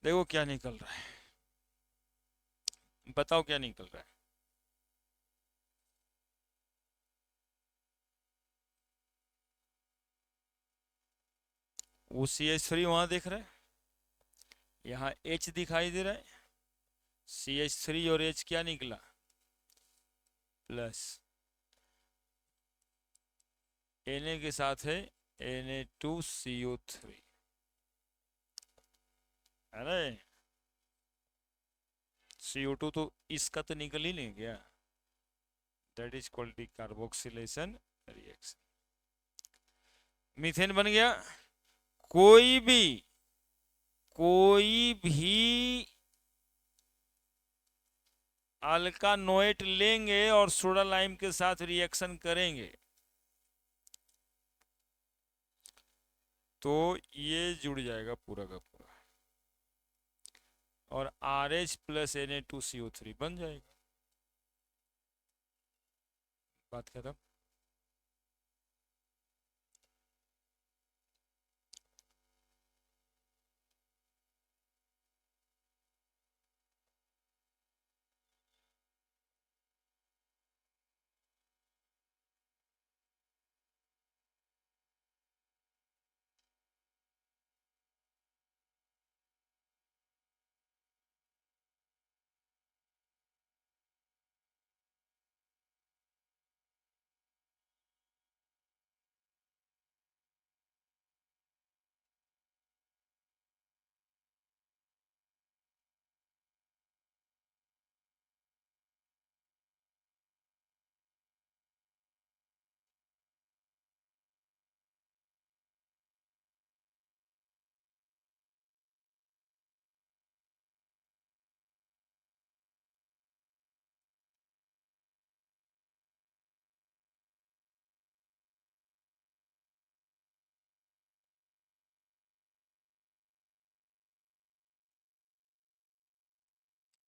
Speaker 1: देखो क्या निकल रहा है, बताओ क्या निकल रहा है। वो CH3 वहां देख रहा है, यहाँ H दिखाई दे रहा है, CH3 और H क्या निकला, प्लस, Na के साथ है Na2CO3, है ना। CO2 तो इसका तो निकल ही नहीं गया, that is called carboxylation reaction. Methane बन गया। कोई भी अल्कानोएट लेंगे और सोडा लाइम के साथ रिएक्शन करेंगे तो ये जुड़ जाएगा पूरा का पूरा और RH प्लस Na2CO3 बन जाएगा, बात खत्म।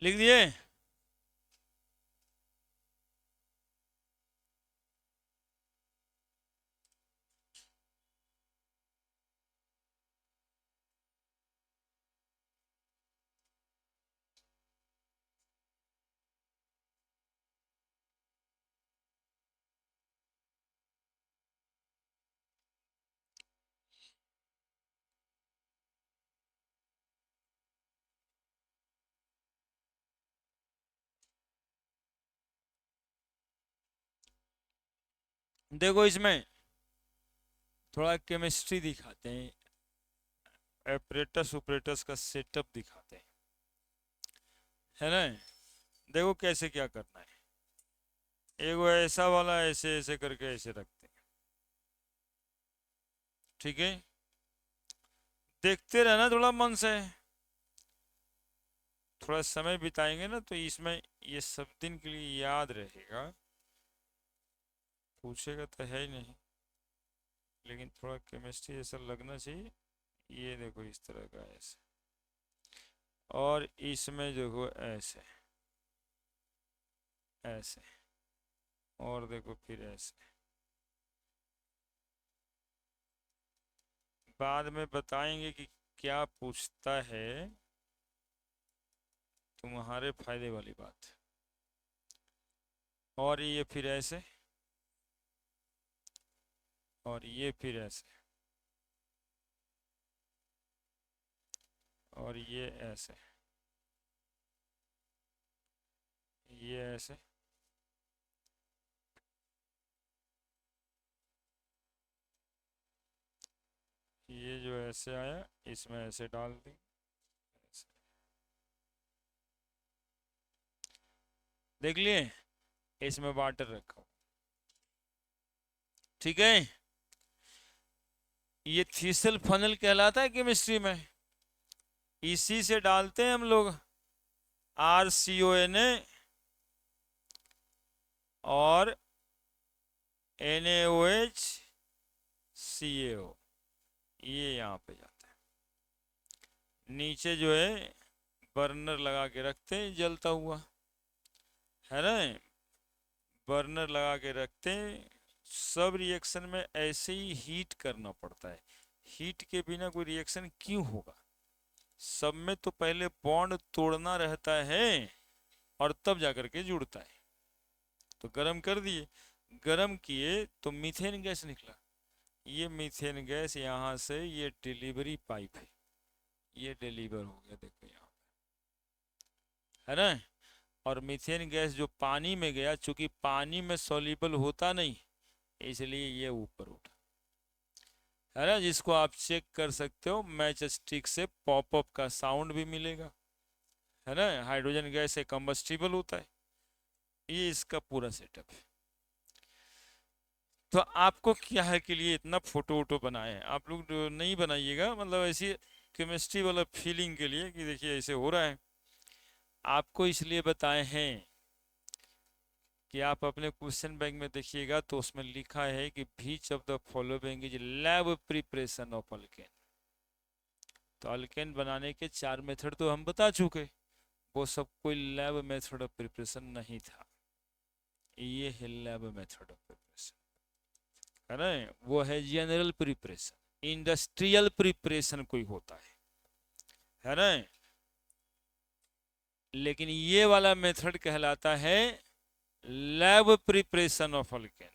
Speaker 1: लिख दिए। देखो इसमें थोड़ा केमिस्ट्री दिखाते हैं, एपरेटस ऑपरेटस का सेटअप दिखाते हैं, है ना। देखो कैसे क्या करना है। एगो ऐसा वाला ऐसे ऐसे करके ऐसे रखते हैं, ठीक है। देखते रहना थोड़ा मन से, थोड़ा समय बिताएंगे ना तो इसमें ये सब दिन के लिए याद रहेगा। पूछेगा तो है ही नहीं, लेकिन थोड़ा केमिस्ट्री जैसा लगना चाहिए। ये देखो इस तरह का ऐसे, और इसमें देखो ऐसे ऐसे, और देखो फिर ऐसे। बाद में बताएंगे कि क्या पूछता है, तुम्हारे फायदे वाली बात। और ये फिर ऐसे, और ये फिर ऐसे, और ये ऐसे, ये ऐसे, ये जो ऐसे आया इसमें ऐसे डाल दी ऐसे। देख लिए, इसमें वाटर रखा, ठीक है। ये थीसल फनल कहलाता है केमिस्ट्री में। इसी से डालते हैं हम लोग RCONA और NaOH CaO, ये यहाँ पे जाता है। नीचे जो है बर्नर लगा के रखते हैं जलता हुआ, है ना। बर्नर लगा के रखते हैं। सब रिएक्शन में ऐसे ही हीट करना पड़ता है। हीट के बिना कोई रिएक्शन क्यों होगा। सब में तो पहले बॉन्ड तोड़ना रहता है और तब जाकर के जुड़ता है। तो गरम कर दिए, गरम किए तो मीथेन गैस निकला। ये मीथेन गैस यहाँ से ये डिलीवरी पाइप है, ये डिलीवर हो गया, देखो यहाँ, है ना। और मीथेन गैस जो पानी में गया, चूंकि पानी में सॉल्युबल होता नहीं, इसलिए ये ऊपर उठा, है ना। जिसको आप चेक कर सकते हो मैच स्टिक से, पॉपअप का साउंड भी मिलेगा, है ना। हाइड्रोजन गैस से कंबस्टिबल होता है। ये इसका पूरा सेटअप है। तो आपको क्या है के लिए इतना फोटो वोटो बनाए हैं, आप लोग नहीं बनाइएगा, मतलब ऐसी केमिस्ट्री वाला फीलिंग के लिए कि देखिए ऐसे हो रहा है। आपको इसलिए बताए हैं कि आप अपने क्वेश्चन बैंक में देखिएगा तो उसमें लिखा है कि which of the following is lab preparation of alkane. तो अल्केन बनाने के 4 मेथड तो हम बता चुके, वो सब कोई लैब मेथड ऑफ प्रिपरेशन नहीं था। ये है लैब मेथड ऑफ प्रिपरेशन, है ना। वो है जनरल प्रिपरेशन, इंडस्ट्रियल प्रिपरेशन कोई होता है ना। लेकिन ये वाला मेथड कहलाता है लैब प्रिपरेशन ऑफ अल्केन,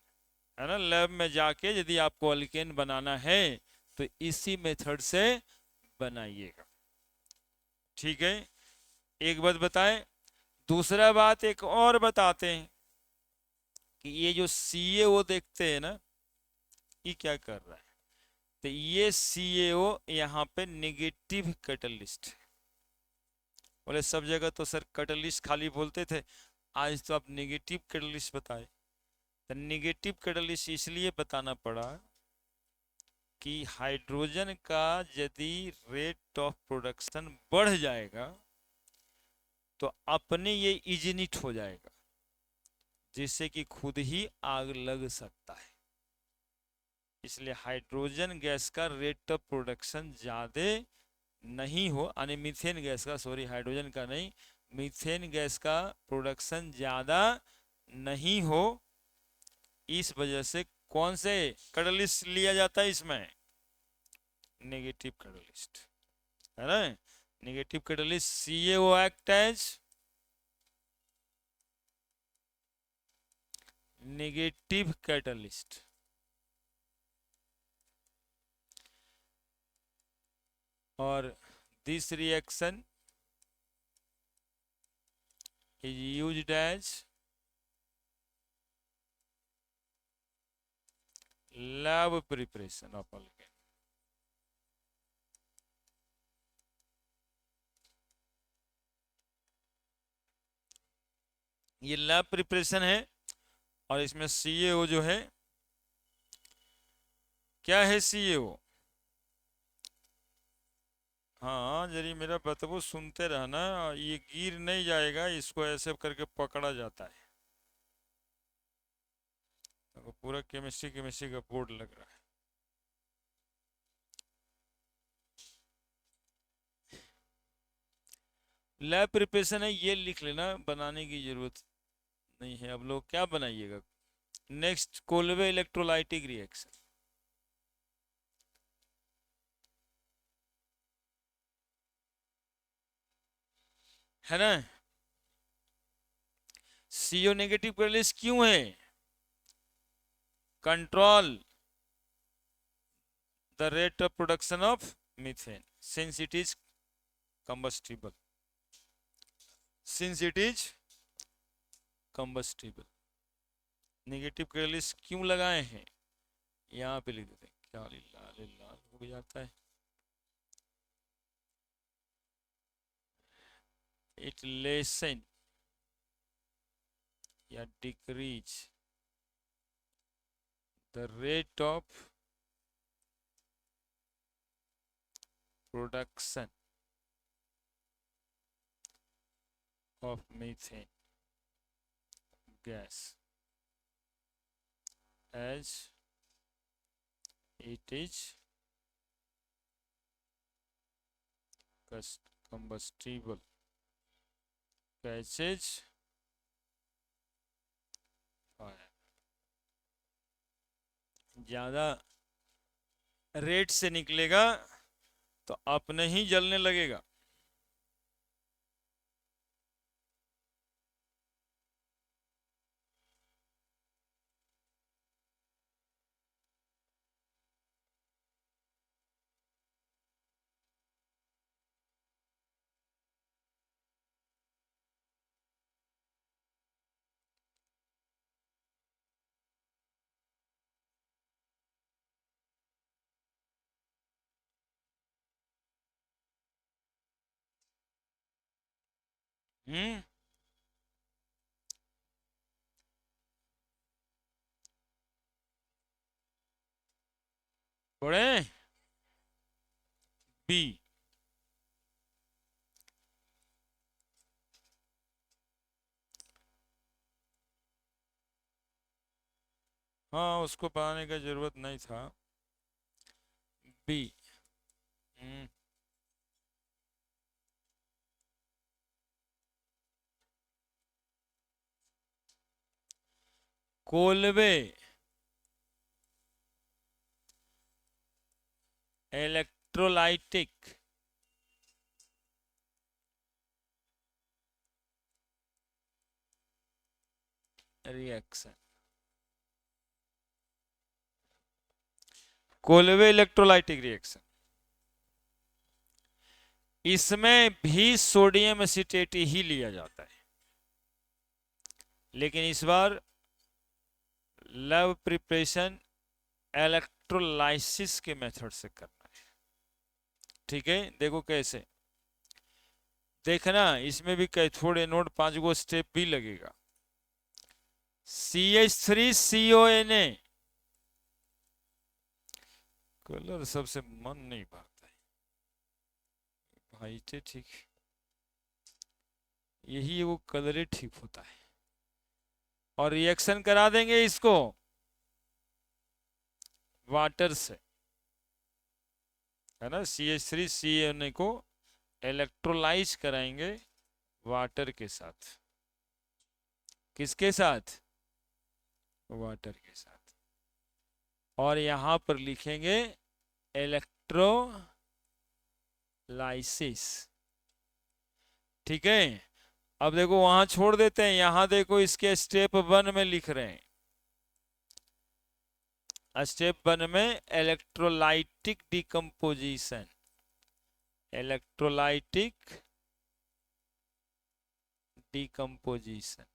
Speaker 1: है ना। लैब में जाके यदि आपको अल्केन बनाना है तो इसी मेथड से बनाइएगा, ठीक है। एक बात बताएं, दूसरा बात एक और बताते हैं कि ये जो CaO देखते हैं ना, ये क्या कर रहा है। तो ये CaO यहाँ पे नेगेटिव कैटलिस्ट है। बोले सब जगह तो सर कैटलिस्ट खाली बोलते थे, आज तो आप नेगेटिव कैटलिस्ट बताए। तो नेगेटिव कैटलिस्ट इसलिए बताना पड़ा कि हाइड्रोजन का यदि रेट ऑफ प्रोडक्शन बढ़ जाएगा तो अपने ये इग्निट हो जाएगा, जिससे कि खुद ही आग लग सकता है। इसलिए हाइड्रोजन गैस का रेट ऑफ प्रोडक्शन ज़्यादा नहीं हो, यानी मीथेन गैस का, सॉरी हाइड्रोजन का नहीं, मीथेन गैस का प्रोडक्शन ज़्यादा नहीं हो। इस वजह से कौन से कैटलिस्ट लिया जाता है इसमें, नेगेटिव कैटलिस्ट, है ना। Negative catalyst CaO act as negative catalyst. और this reaction is used as lab preparation of alkane. ये लैब प्रिपरेशन है, और इसमें CaO जो है, क्या है CaO? हाँ जरी मेरा बतबो सुनते रहना, ये गिर नहीं जाएगा, इसको ऐसे करके पकड़ा जाता है। तो पूरा केमिस्ट्री केमिस्ट्री का बोर्ड लग रहा है। लैब प्रिपरेशन है, ये लिख लेना, बनाने की जरूरत नहीं है। अब लोग क्या बनाइएगा? नेक्स्ट, कोल्वे इलेक्ट्रोलाइटिक रिएक्शन है ना। CO नेगेटिव कैटलिस्ट क्यों है? Control the rate of production of methane since it is combustible, since it is combustible। Negative catalyst क्यों लगाए हैं? यहाँ पे लिख देते हैं, क्या लाल लाल हो जाता है। इट लेसन या decrease the rate of production of methane gas as it is combustible gases fire। ज्यादा रेट से निकलेगा तो अपने ही जलने लगेगा। हम्म, पढ़े बी। हाँ उसको पढ़ाने का जरूरत नहीं था। B. Kolbe electrolytic reaction, Kolbe electrolytic reaction, इसमें भी सोडियम एसिटेट ही लिया जाता है, लेकिन इस बार लैब प्रिपरेशन इलेक्ट्रोलाइसिस के मेथड से करना है। ठीक है, देखो कैसे देखना, इसमें भी कैथोड एनोड 5 गो स्टेप भी लगेगा। CH3CONA कलर सबसे मन नहीं भरता है भाई, ठीक यही वो कलर ठीक होता है। और रिएक्शन करा देंगे इसको वाटर से, है ना। CH3CONA को इलेक्ट्रोलाइज कराएंगे वाटर के साथ। किसके साथ? वाटर के साथ। और यहां पर लिखेंगे इलेक्ट्रोलाइसिस। ठीक है, अब देखो वहां छोड़ देते हैं, यहां देखो इसके स्टेप 1 में लिख रहे हैं। स्टेप 1 में इलेक्ट्रोलाइटिक डिकम्पोजिशन, इलेक्ट्रोलाइटिक डिकम्पोजिशन।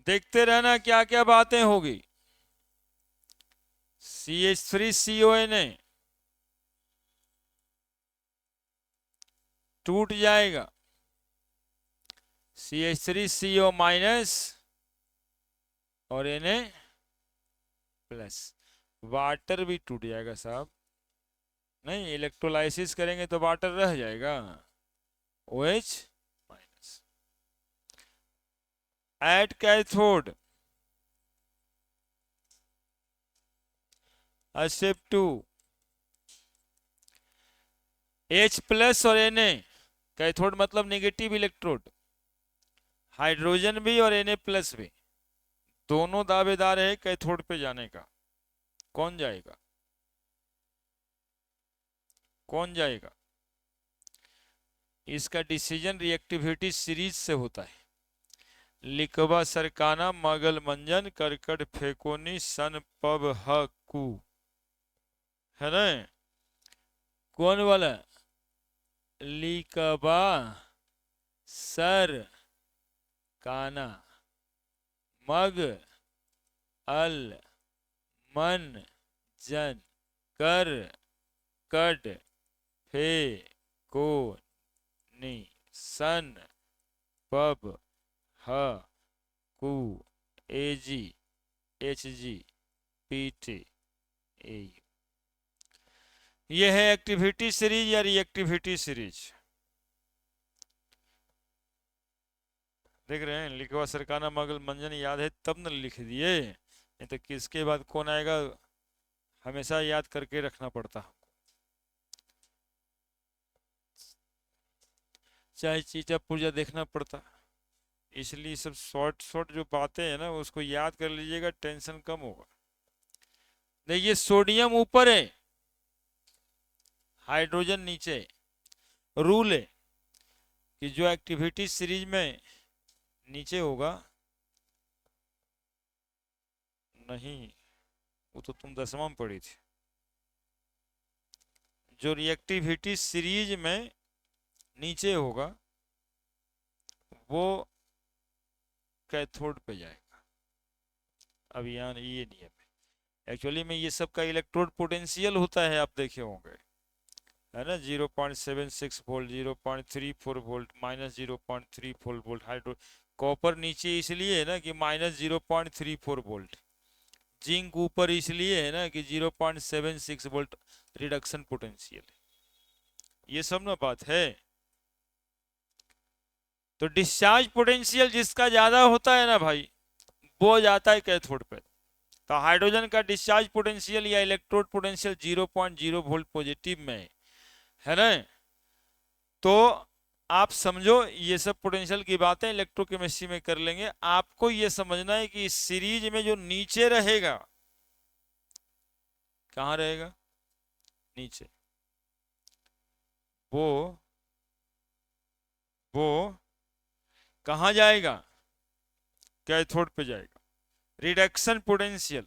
Speaker 1: देखते रहना क्या क्या बातें होगी। CH3CONA टूट जाएगा, CH3CO माइनस और Na प्लस, वाटर भी टूट जाएगा साहब। नहीं, इलेक्ट्रोलाइसिस करेंगे तो वाटर रह जाएगा, OH minus. At cathode Sf2 H plus और Na, कैथोड मतलब नेगेटिव इलेक्ट्रोड, हाइड्रोजन भी और Na प्लस भी, दोनों दावेदार है कैथोड पे जाने का। कौन जाएगा, कौन जाएगा? इसका डिसीजन रिएक्टिविटी सीरीज से होता है। लिकवा सरकाना मगल मंजन करकट फेकोनी सन पब हकू, है ना? कौन वाला? लिकवा सर काना मग अल मन जन कर कट फे को नी सन पब ह कु एजी HG PT AU। यह है एक्टिविटी सीरीज या रिएक्टिविटी सीरीज। देख रहे हैं, लिखवा सरकाना मगल मंजन याद है तब न लिख दिए, नहीं तो किसके बाद कौन आएगा हमेशा याद करके रखना पड़ता, चाहे चीजा पूजा देखना पड़ता। इसलिए सब शॉर्ट शॉर्ट जो बातें हैं ना उसको याद कर लीजिएगा, टेंशन कम होगा। देखिए सोडियम ऊपर है, हाइड्रोजन नीचे। रूल है कि जो एक्टिविटी सीरीज में नीचे होगा, नहीं वो तो तुम 10वां में पढ़ी थी, जो रिएक्टिविटी सीरीज में नीचे होगा वो कैथोड पे जाएगा। अब यहाँ ये नियम है, एक्चुअली में ये सब का इलेक्ट्रोड पोटेंशियल होता है, आप देखे होंगे, है ना? 0.76 volt, 0.34 volt, -0.34 volt. Hydro copper नीचे इसलिए है ना कि -0.34 वोल्ट, जिंक ऊपर इसलिए है ना कि 0.76 वोल्ट रिडक्शन पोटेंशियल। ये सब ना बात है। तो डिस्चार्ज पोटेंशियल जिसका ज्यादा होता है ना भाई, वो जाता है कैथोड पे। तो हाइड्रोजन का डिस्चार्ज पोटेंशियल या इलेक्ट्रोड पोटेंशियल 0.0 वोल्ट पॉजिटिव में है ना? तो आप समझो ये सब पोटेंशियल की बातें इलेक्ट्रोकेमिस्ट्री में कर लेंगे। आपको ये समझना है कि इस सीरीज में जो नीचे रहेगा, कहां रहेगा? नीचे। वो कहां जाएगा? कैथोड पे जाएगा। रिडक्शन पोटेंशियल,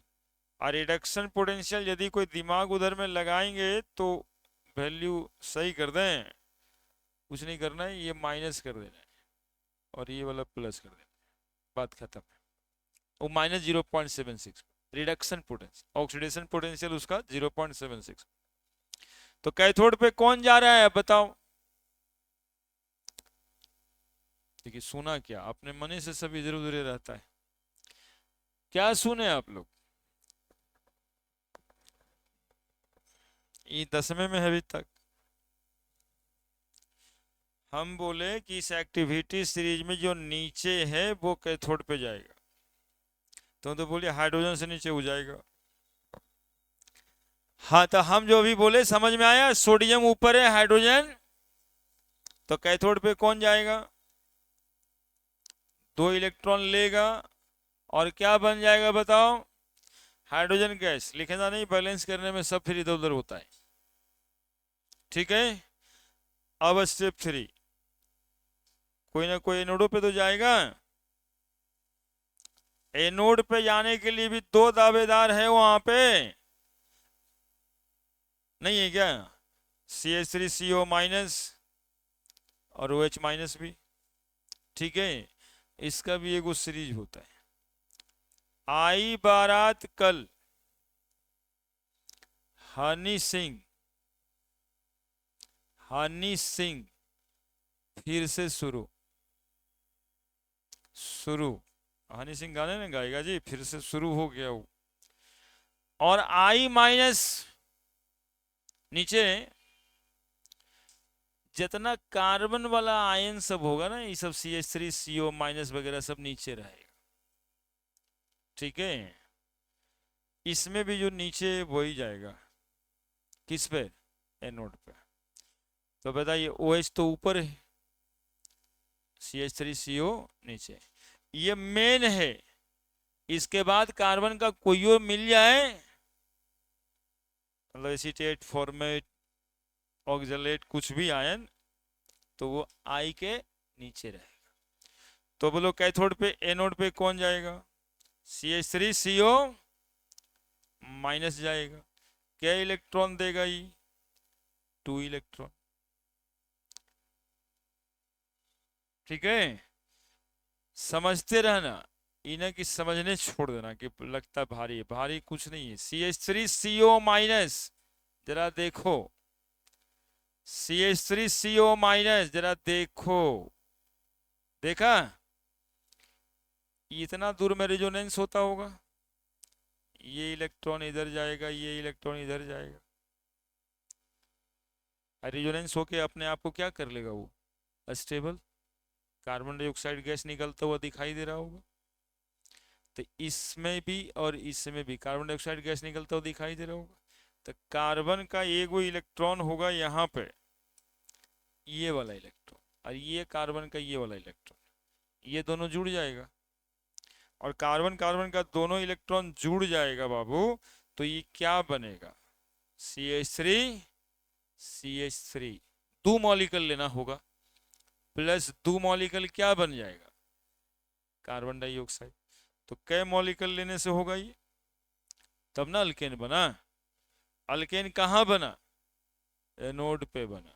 Speaker 1: और रिडक्शन पोटेंशियल यदि कोई दिमाग उधर में लगाएंगे तो वैल्यू सही कर दें, कुछ नहीं करना है, ये माइनस कर देना है और ये वाला प्लस कर देना है, बात खत्म है। वो -0.76 रिडक्शन पोटेंशियल, ऑक्सीडेशन पोटेंशियल उसका 0.76। तो कैथोड पे कौन जा रहा है बताओ? देखिए सुना क्या, अपने मन से सब इधर उधर रहता है। क्या सुने आप लोग? ये 10वें में है अभी तक। हम बोले कि इस एक्टिविटी सीरीज में जो नीचे है वो कैथोड पे जाएगा, तो बोलिए हाइड्रोजन से नीचे हो जाएगा। हाँ, तो हम जो भी बोले समझ में आया? सोडियम ऊपर है, हाइड्रोजन, तो कैथोड पे कौन जाएगा? 2 इलेक्ट्रॉन लेगा और क्या बन जाएगा बताओ? Hydrogen gas. लिखना नहीं, बैलेंस करने में सब फिर इधर उधर होता है, ठीक है? अब स्टेप 3, कोई ना कोई एनोडो पे तो जाएगा। एनोड पे जाने के लिए भी 2 दावेदार है वहां पे, नहीं है क्या? CH3CO माइनस और OH माइनस भी, ठीक है? इसका भी एक सीरीज होता है। आई बारात कल, हनी सिंह, हनी सिंह फिर से शुरू, शुरू, हनी सिंह गाने ना गाएगा जी, फिर से शुरू हो गया वो। और आई माइनस नीचे जितना कार्बन वाला आयन सब होगा ना, ये सब CH3 CO माइनस वगैरह सब नीचे रहेगा, ठीक है। इसमें भी जो नीचे वही जाएगा, किस पे, एनोड पे। तो बताइए OH तो ऊपर है, CH3 CO नीचे, ये मेन है। इसके बाद कार्बन का कोई और मिल जाए, मतलब एसीटेट, फॉर्मेट, ऑक्सलेट, कुछ भी आयन, तो वो आई के नीचे रहेगा। तो बोलो कैथोड पे, एनोड पे कौन जाएगा, CH3 CO माइनस जाएगा। क्या इलेक्ट्रॉन देगा ये, 2 इलेक्ट्रॉन, ठीक है। समझते रहना, इन्हें कि समझने छोड़ देना कि लगता भारी है, भारी कुछ नहीं है। CH3 CO माइनस, जरा देखो, CH3 CO माइनस, जरा देखो, देखा, इतना दूर में रेजोनेंस होता होगा, ये इलेक्ट्रॉन इधर जाएगा, ये इलेक्ट्रॉन इधर जाएगा, रेजोनेंस होके अपने आप को क्या कर लेगा, वो अस्टेबल, कार्बन डाइऑक्साइड गैस निकलता हुआ दिखाई दे रहा होगा। तो इसमें भी और इसमें भी कार्बन डाइऑक्साइड गैस निकलता हुआ दिखाई दे रहा होगा। तो कार्बन का एक वो इलेक्ट्रॉन होगा यहाँ पे, ये वाला इलेक्ट्रॉन, और ये कार्बन का ये वाला इलेक्ट्रॉन, ये दोनों जुड़ जाएगा। और कार्बन कार्बन का दोनों इलेक्ट्रॉन जुड़ जाएगा बाबू, तो ये क्या बनेगा, CH3 CH3, 2 मॉलिक्यूल लेना होगा, प्लस 2 मॉलिक्यूल क्या बन जाएगा, कार्बन डाइऑक्साइड। तो कै मॉलिक्यूल लेने से होगा ये, तब ना अल्केन बना। अल्केन कहाँ बना, एनोड पे बना।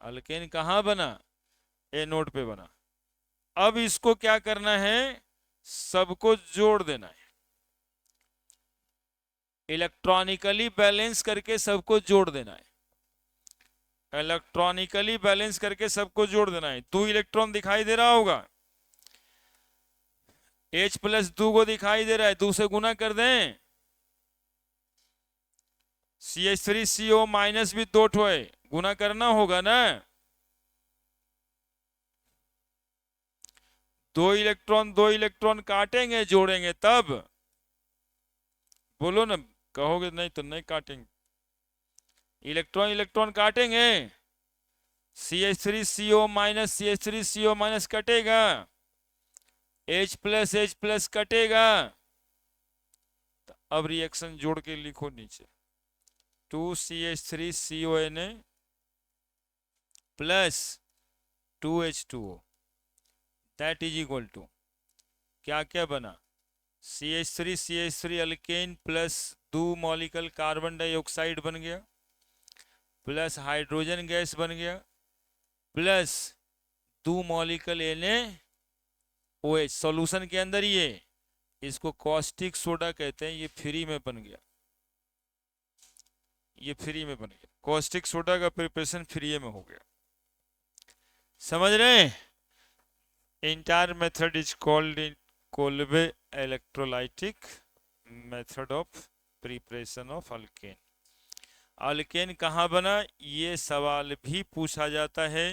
Speaker 1: अल्केन कहाँ बना, एनोड पे बना। अब इसको क्या करना है, सबको जोड़ देना है, इलेक्ट्रॉनिकली बैलेंस करके सबको जोड़ देना है, इलेक्ट्रॉनिकली बैलेंस करके सबको जोड़ देना है। 2 इलेक्ट्रॉन दिखाई दे रहा होगा, H प्लस 2 को दिखाई दे रहा है, 2 से गुना कर दें, CH3 CO माइनस भी 2 ठो है, गुना करना होगा ना। 2 इलेक्ट्रॉन काटेंगे, जोड़ेंगे तब, बोलो ना, कहोगे नहीं तो नहीं काटेंगे, इलेक्ट्रॉन काटेंगे, CH3 CO minus, CH3 CO minus कटेगा, H प्लस कटेगा। तो अब रिएक्शन जोड़ के लिखो नीचे, 2CH3 CONA plus 2H2O, that is equal to क्या क्या बना, CH3 alkane plus 2 molecule carbon dioxide बन गया, प्लस हाइड्रोजन गैस बन गया, प्लस 2 मॉलिक्यूल NaOH सॉल्यूशन के अंदर, ये इसको कॉस्टिक सोडा कहते हैं, ये फ्री में बन गया, ये फ्री में बन गया, कॉस्टिक सोडा का प्रिपरेशन फ्री में हो गया। समझ रहे हैं, entire method is called in Kolbe electrolytic method of preparation of alkane। Alkane कहाँ बना, ये सवाल भी पूछा जाता है।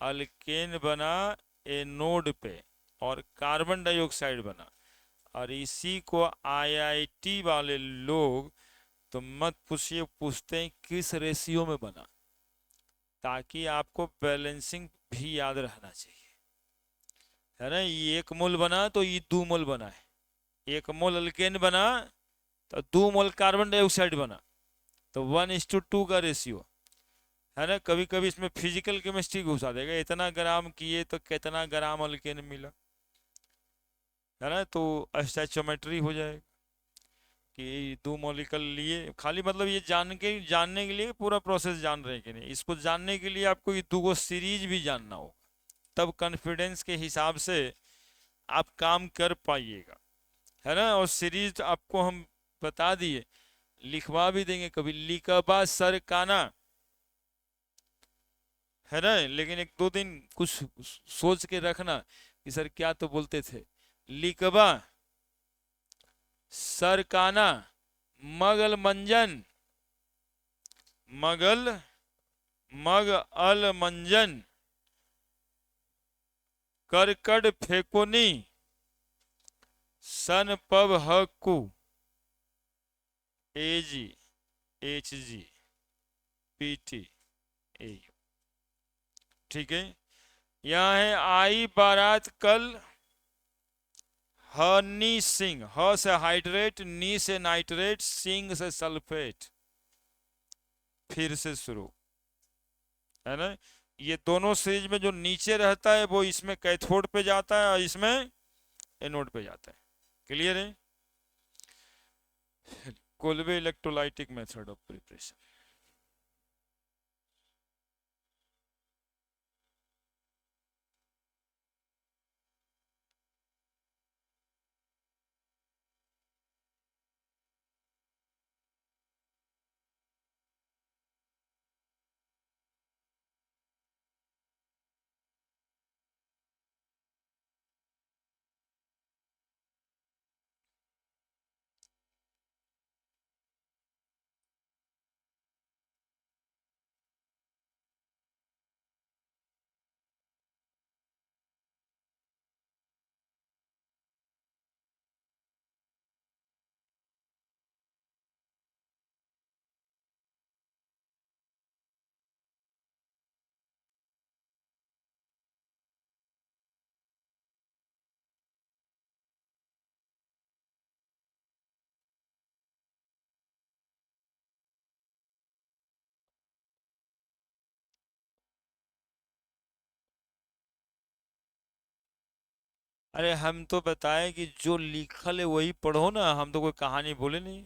Speaker 1: अल्केन बना एनोड पे और कार्बन डाइऑक्साइड बना, और इसी को IIT वाले लोग तो मत पूछिए, पूछते हैं किस रेशियो में बना, ताकि आपको बैलेंसिंग भी याद रहना चाहिए, है ना। ये 1 मोल बना तो ये 2 मोल बना है, 1 मोल अल्केन बना तो 2 मोल कार्बन डाइऑक्साइड बना, तो 1:2 का रेशियो है ना। कभी कभी इसमें फिजिकल केमिस्ट्री घुसा देगा, इतना ग्राम किए तो कितना ग्राम अल्केन मिला, है ना। तो स्टोइचियोमेट्री हो जाएगा कि 2 मॉलिक्यूल लिए, खाली मतलब ये जानने के लिए पूरा प्रोसेस जान रहे हैं कि नहीं, इसको जानने के लिए आपको ये 2 सीरीज भी जानना होगा, तब कॉन्फिडेंस के हिसाब से आप काम कर पाइएगा। है ना। और सीरीज आपको हम बता दिए, लिखवा भी देंगे कभी, लिकबा सरकाना, है ना। लेकिन एक दो दिन कुछ सोच के रखना कि सर क्या तो बोलते थे। लिकबा सरकाना, मगल मंजन, मगल मग अल मंजन, करकड़ फेकोनी, सन पब हकू, एजी, एच जी, पीटी, ए। ठीक है। यहाँ है आई बारात कल, हनी सिंह, ह से हाइड्रेट, नी से नाइट्रेट, सिंह से सल्फेट, फिर से शुरू, है ना। ये दोनों सीरीज में जो नीचे रहता है वो इसमें कैथोड पे जाता है और इसमें एनोड पे जाता है। क्लियर है। Kolbe electrolytic method of preparation. अरे हम तो बताए कि जो लिखल है वही पढ़ो ना, हम तो कोई कहानी बोले नहीं।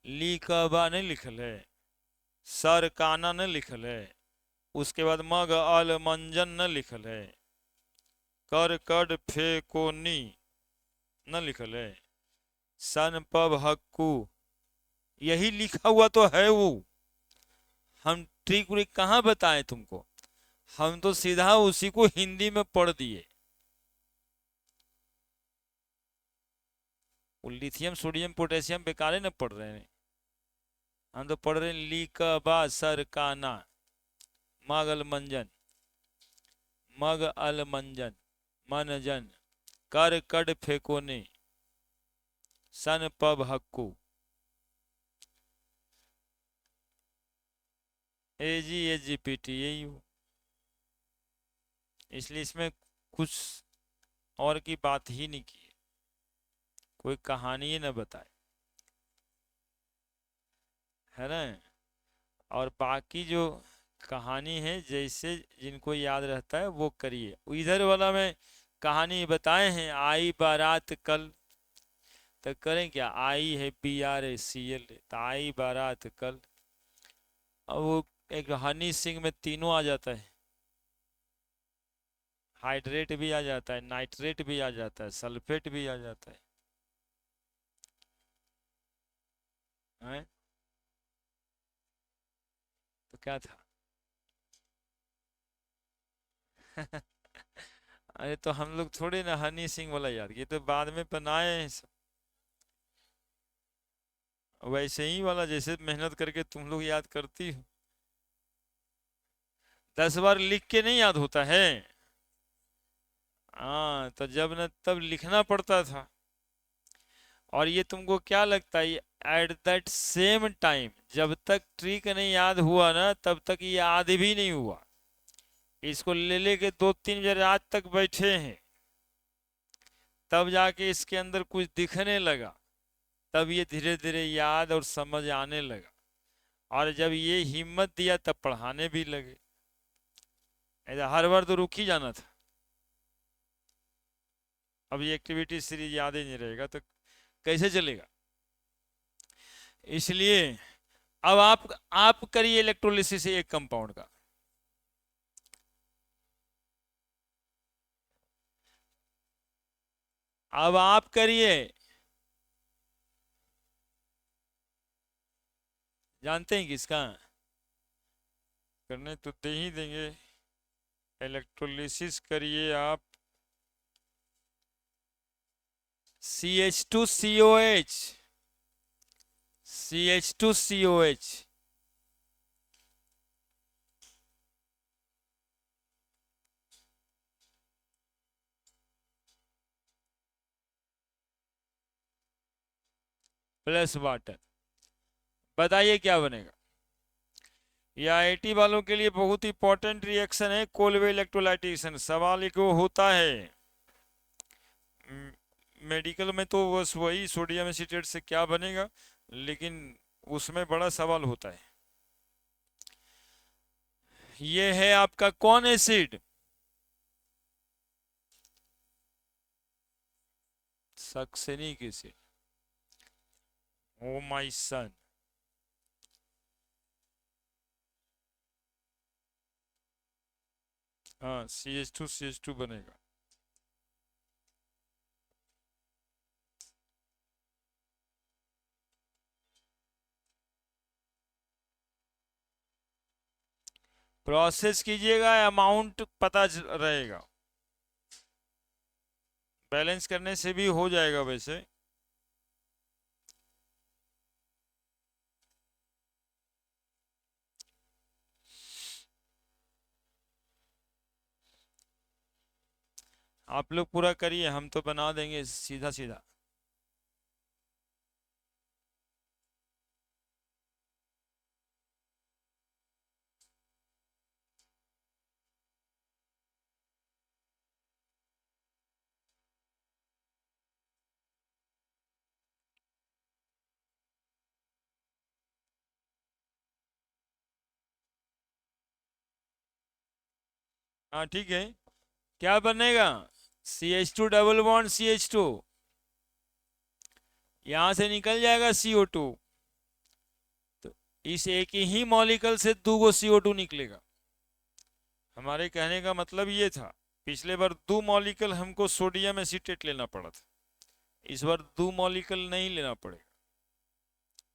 Speaker 1: लिखबा नहीं लिखल है, सर काना नहीं लिखल है, उसके बाद मग अल मंजन न लिखल है, कर कड फेकोनी न लिखल है, सन पब हक्कू, यही लिखा हुआ तो है वो। हम ट्रिक व्रिक कहाँ बताएं तुमको, हम तो सीधा उसी को हिंदी में पढ़ दिए। वो लिथियम सोडियम पोटेशियम बेकारे न पढ़ रहे हैं, हम तो पढ़ रहे हैं लिकबा सरकाना, मगल मंजन, मग अल मंजन, मनजन, कर कड फेकोने, सन पब हक्कू, एजी एजीपीटी, यही हो। इसलिए इसमें कुछ और की बात ही नहीं की, कोई कहानी ही न बताए, है ना। और बाकी जो कहानी है जैसे जिनको याद रहता है वो करिए। इधर वाला में कहानी बताए हैं, आई बारात कल, तो करें क्या, आई है BRACL, तो आई बारात कल। अब वो एक हनी सिंह में तीनों आ जाता है, हाइड्रेट भी आ जाता है, नाइट्रेट भी आ जाता है, सल्फेट भी आ जाता है। तो क्या था। अरे तो हम लोग थोड़ी ना हनी सिंह वाला याद, ये तो बाद में बनाए हैं सब। वैसे ही वाला जैसे मेहनत करके तुम लोग याद करती हो, 10 बार लिख के नहीं याद होता है। हाँ, तो जब न तब लिखना पड़ता था। और ये तुमको क्या लगता है, एट दैट सेम टाइम जब तक ट्रिक नहीं याद हुआ ना तब तक ये याद भी नहीं हुआ। इसको ले लेके 2-3 बार रात तक बैठे हैं, तब जाके इसके अंदर कुछ दिखने लगा, तब ये धीरे धीरे याद और समझ आने लगा। और जब ये हिम्मत दिया तब पढ़ाने भी लगे, ऐसा हर बार तो रुक ही जाना था। अब ये एक्टिविटी सीरीज याद ही नहीं रहेगा तो कैसे चलेगा। इसलिए अब आप करिए इलेक्ट्रोलिसिस एक कंपाउंड का। अब आप करिए, जानते हैं किसका करने तो दे ही देंगे। इलेक्ट्रोलिसिस करिए आप, CH2COH, CH2COH, प्लस वाटर। बताइए क्या बनेगा। ये आईआईटी वालों के लिए बहुत इंपॉर्टेंट रिएक्शन है, कोलवे इलेक्ट्रोलाइटेशन। सवाल एक वो होता है मेडिकल में तो बस वही सोडियम एसीटेट से क्या बनेगा, लेकिन उसमें बड़ा सवाल होता है। ये है आपका कौन acid, succinic acid. Oh my son, हाँ CH2 बनेगा। प्रोसेस कीजिएगा, अमाउंट पता रहेगा, बैलेंस करने से भी हो जाएगा वैसे। आप लोग पूरा करिए, हम तो बना देंगे सीधा सीधा। हाँ ठीक है, क्या बनेगा, CH2 डबल बॉन्ड CH2, यहां से निकल जाएगा CO2, तो इस एक ही मॉलिक्यूल से 2 CO2 निकलेगा। हमारे कहने का मतलब ये था, पिछले बार 2 मॉलिक्यूल हमको सोडियम एसीटेट लेना पड़ा था, इस बार 2 मॉलिक्यूल नहीं लेना पड़ेगा,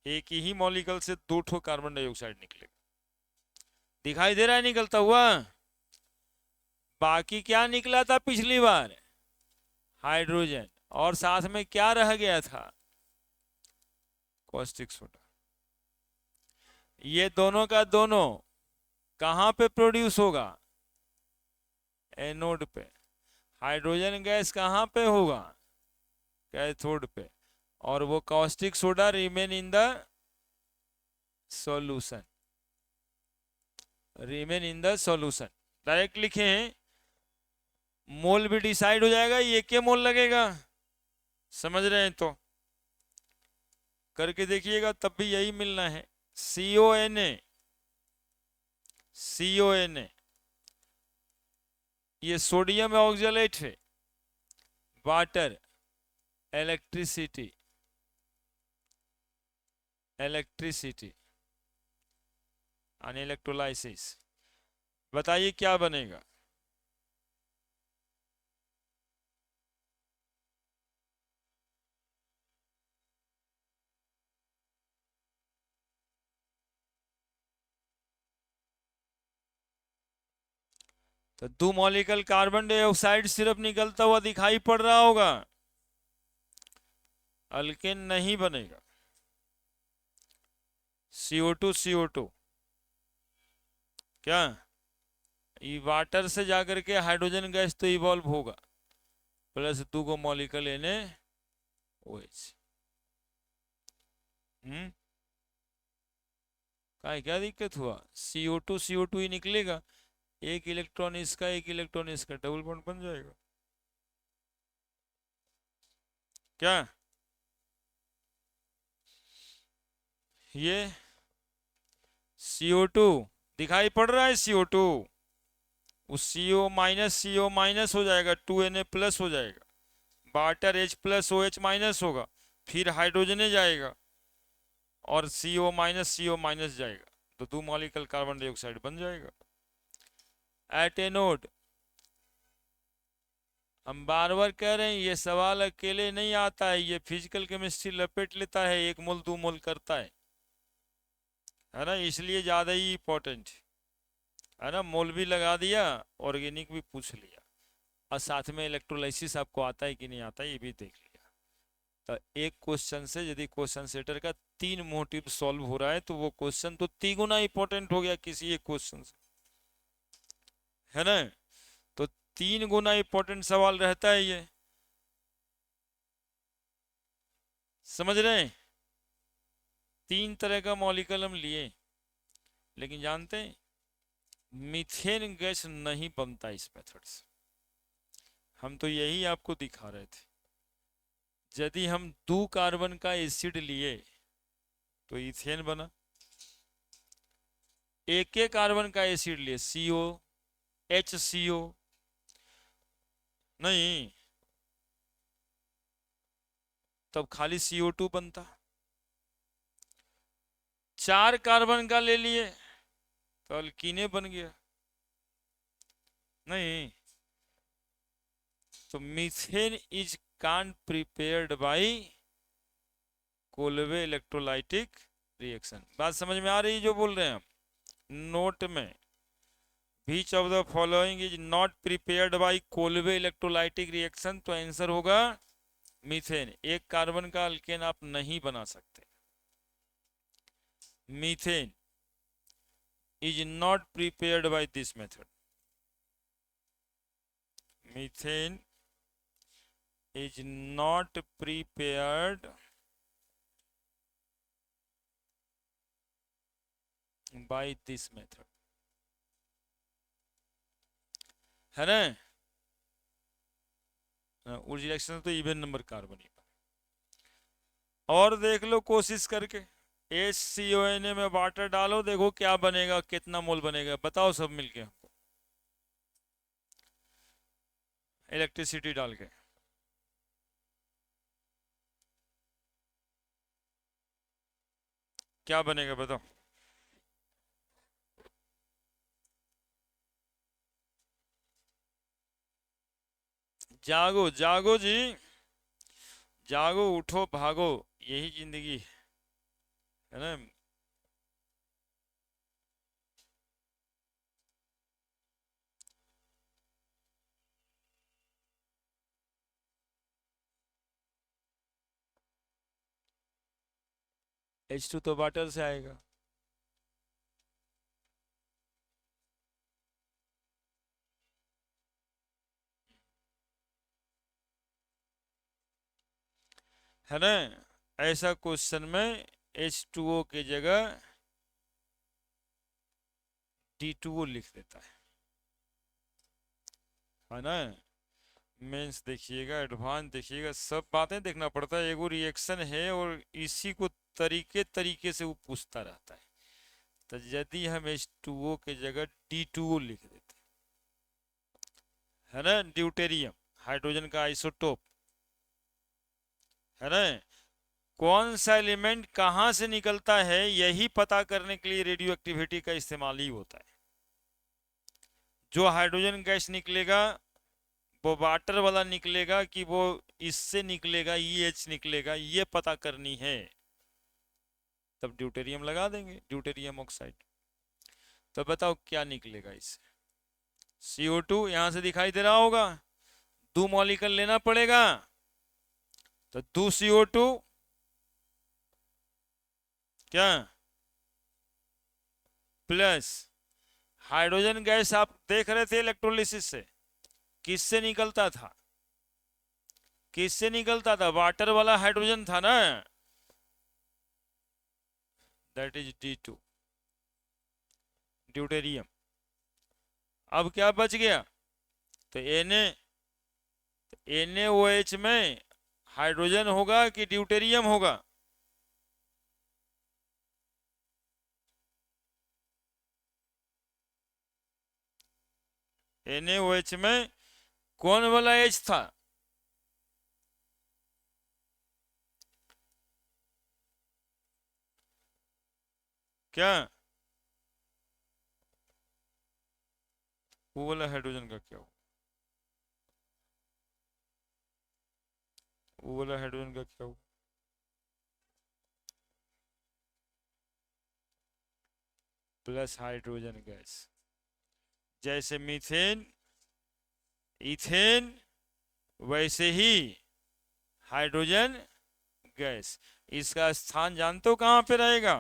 Speaker 1: एक ही मॉलिक्यूल से 2 ठो कार्बन डाइऑक्साइड निकलेगा। दिखाई दे रहा है निकलता हुआ। बाकी क्या निकला था पिछली बार, हाइड्रोजन, और साथ में क्या रह गया था, कॉस्टिक सोडा। ये दोनों का दोनों कहां पे प्रोड्यूस होगा, एनोड पे। हाइड्रोजन गैस कहां पे होगा, कैथोड पे। और वो caustic soda remain in the solution, remain in the solution. Direct लिखे हैं, मोल भी डिसाइड हो जाएगा, ये क्या मोल लगेगा, समझ रहे हैं तो करके देखिएगा, तब भी यही मिलना है। CONA, CONA, ये सोडियम ऑक्जेलेट है, वाटर, इलेक्ट्रिसिटी, इलेक्ट्रिसिटी और इलेक्ट्रोलाइसिस। बताइए क्या बनेगा। तो 2 मॉलिक्यूल कार्बन डाइऑक्साइड सिर्फ निकलता हुआ दिखाई पड़ रहा होगा, अल्केन नहीं बनेगा। CO2 क्या, ये वाटर से जाकर के हाइड्रोजन गैस तो इवॉल्व होगा, प्लस 2 को मॉलिक्यूल NaOH। क्या दिक्कत हुआ, CO2 ही निकलेगा, एक इलेक्ट्रॉन इसका एक इलेक्ट्रॉन इसका, डबल बॉन्ड बन जाएगा। क्या ये CO2 दिखाई पड़ रहा है, CO2 उस CO माइनस हो जाएगा, 2Na प्लस हो जाएगा, water H plus OH minus होगा, फिर हाइड्रोजन जाएगा और CO माइनस जाएगा, तो 2 मॉलिक्यूल कार्बन डाइऑक्साइड बन जाएगा। एट एनोड हम बार बार कह रहे हैं ये सवाल अकेले नहीं आता है, ये फिजिकल केमिस्ट्री लपेट लेता है, 1 मोल 2 मोल करता है ना, इसलिए ज्यादा ही इंपॉर्टेंट है ना। मोल भी लगा दिया, ऑर्गेनिक भी पूछ लिया, और साथ में इलेक्ट्रोलाइसिस आपको आता है कि नहीं आता है ये भी देख लिया। तो एक क्वेश्चन से यदि क्वेश्चन सेटर का 3 मोटिव सॉल्व हो रहा है तो वो क्वेश्चन तो 3 गुना इंपॉर्टेंट हो गया किसी एक क्वेश्चन से, है ना। तो 3 गुना इंपॉर्टेंट सवाल रहता है ये, समझ रहे हैं। 3 तरह का मॉलिक्यूल हम लिए, लेकिन जानते हैं मीथेन गैस नहीं बनता इस मेथड से। हम तो यही आपको दिखा रहे थे। यदि हम 2 कार्बन का एसिड लिए तो इथेन बना, एक कार्बन का एसिड लिए CO HCO नहीं, तब खाली CO2 बनता। 4 कार्बन का ले लिए तो अल्कीने बन गया, नहीं। तो methane is can't prepared by Colway electrolytic reaction. बात समझ में आ रही है जो बोल रहे हैं हम? नोट में which of the following is not prepared by Colway electrolytic reaction, तो आंसर होगा मीथेन। 1 कार्बन का अल्केन आप नहीं बना सकते। Methane is not prepared by this method. Methane is not prepared by this method, है ना। उस रिएक्शन तो इवन नंबर कार्बन ही। और देख लो कोशिश करके, HCONA में वाटर डालो, देखो क्या बनेगा, कितना मोल बनेगा, बताओ सब मिलके हमको, इलेक्ट्रिसिटी डाल के। क्या बनेगा बताओ। जागो जागो जी, जागो उठो भागो, यही जिंदगी है ना। H2 तो वाटर से आएगा, है ना। ऐसा क्वेश्चन में H2O की जगह D2O लिख देता है ना। मेंस देखिएगा, एडवांस देखिएगा, सब बातें देखना पड़ता है। एगो रिएक्शन है और इसी को तरीके तरीके से वो पूछता रहता है। तो यदि हम H2O के जगह D2O लिख देते, है ना, ड्यूटेरियम हाइड्रोजन का आइसोटोप, है ना। कौन सा एलिमेंट कहां से निकलता है यही पता करने के लिए रेडियो एक्टिविटी का इस्तेमाल ही होता है। जो हाइड्रोजन गैस निकलेगा वो वाटर वाला निकलेगा कि वो इससे निकलेगा, EH निकलेगा, ये पता करनी है, तब ड्यूटेरियम लगा देंगे, ड्यूटेरियम ऑक्साइड। तो बताओ क्या निकलेगा इससे? CO2 यहां से दिखाई दे रहा होगा, 2 मॉलिक्यूल लेना पड़ेगा, तो 2 CO2 क्या प्लस हाइड्रोजन गैस। आप देख रहे थे इलेक्ट्रोलिसिस से किससे निकलता था, किससे निकलता था? वाटर वाला हाइड्रोजन था ना, दैट इज D2 ड्यूटेरियम। अब क्या बच गया? तो NaOH में हाइड्रोजन होगा कि ड्यूटेरियम होगा? NaOH में कौन वाला H था? क्या वो वाला हाइड्रोजन का क्या हो? वो वाला हाइड्रोजन का क्या होगा? प्लस हाइड्रोजन गैस, जैसे मीथेन, इथेन, वैसे ही हाइड्रोजन गैस। इसका स्थान जानते हो कहां पे रहेगा?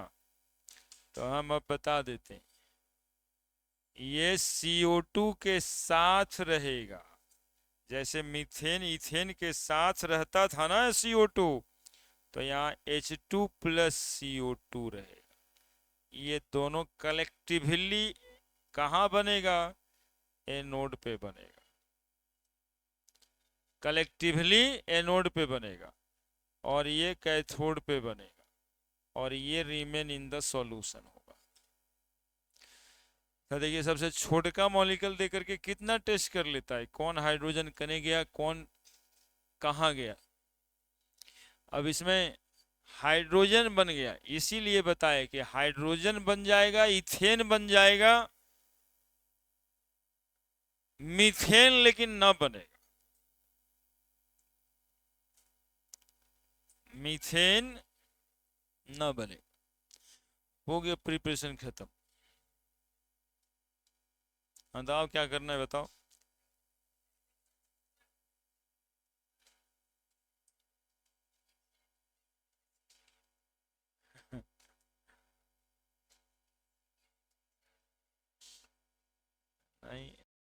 Speaker 1: तो हम अब बता देते हैं, ये CO2 के साथ रहेगा। जैसे मीथेन इथेन के साथ रहता था ना CO2, तो यहाँ H2 + CO2 रहेगा। ये दोनों कलेक्टिवली कहाँ बनेगा? एनोड पे बनेगा, कलेक्टिवली एनोड पे बनेगा, और ये कैथोड पे बनेगा, और ये रिमेन इन द सॉल्यूशन होगा। तो देखिए, सबसे छोटका मॉलिक्यूल देकर के कितना टेस्ट कर लेता है, कौन हाइड्रोजन कने गया, कौन कहाँ गया। अब इसमें हाइड्रोजन बन गया, इसीलिए बताया कि हाइड्रोजन बन जाएगा, इथेन बन जाएगा, मीथेन लेकिन ना बनेगा। मीथेन ना बनेगा। हो गया प्रिपरेशन खत्म। बताओ क्या करना है, बताओ। नहीं,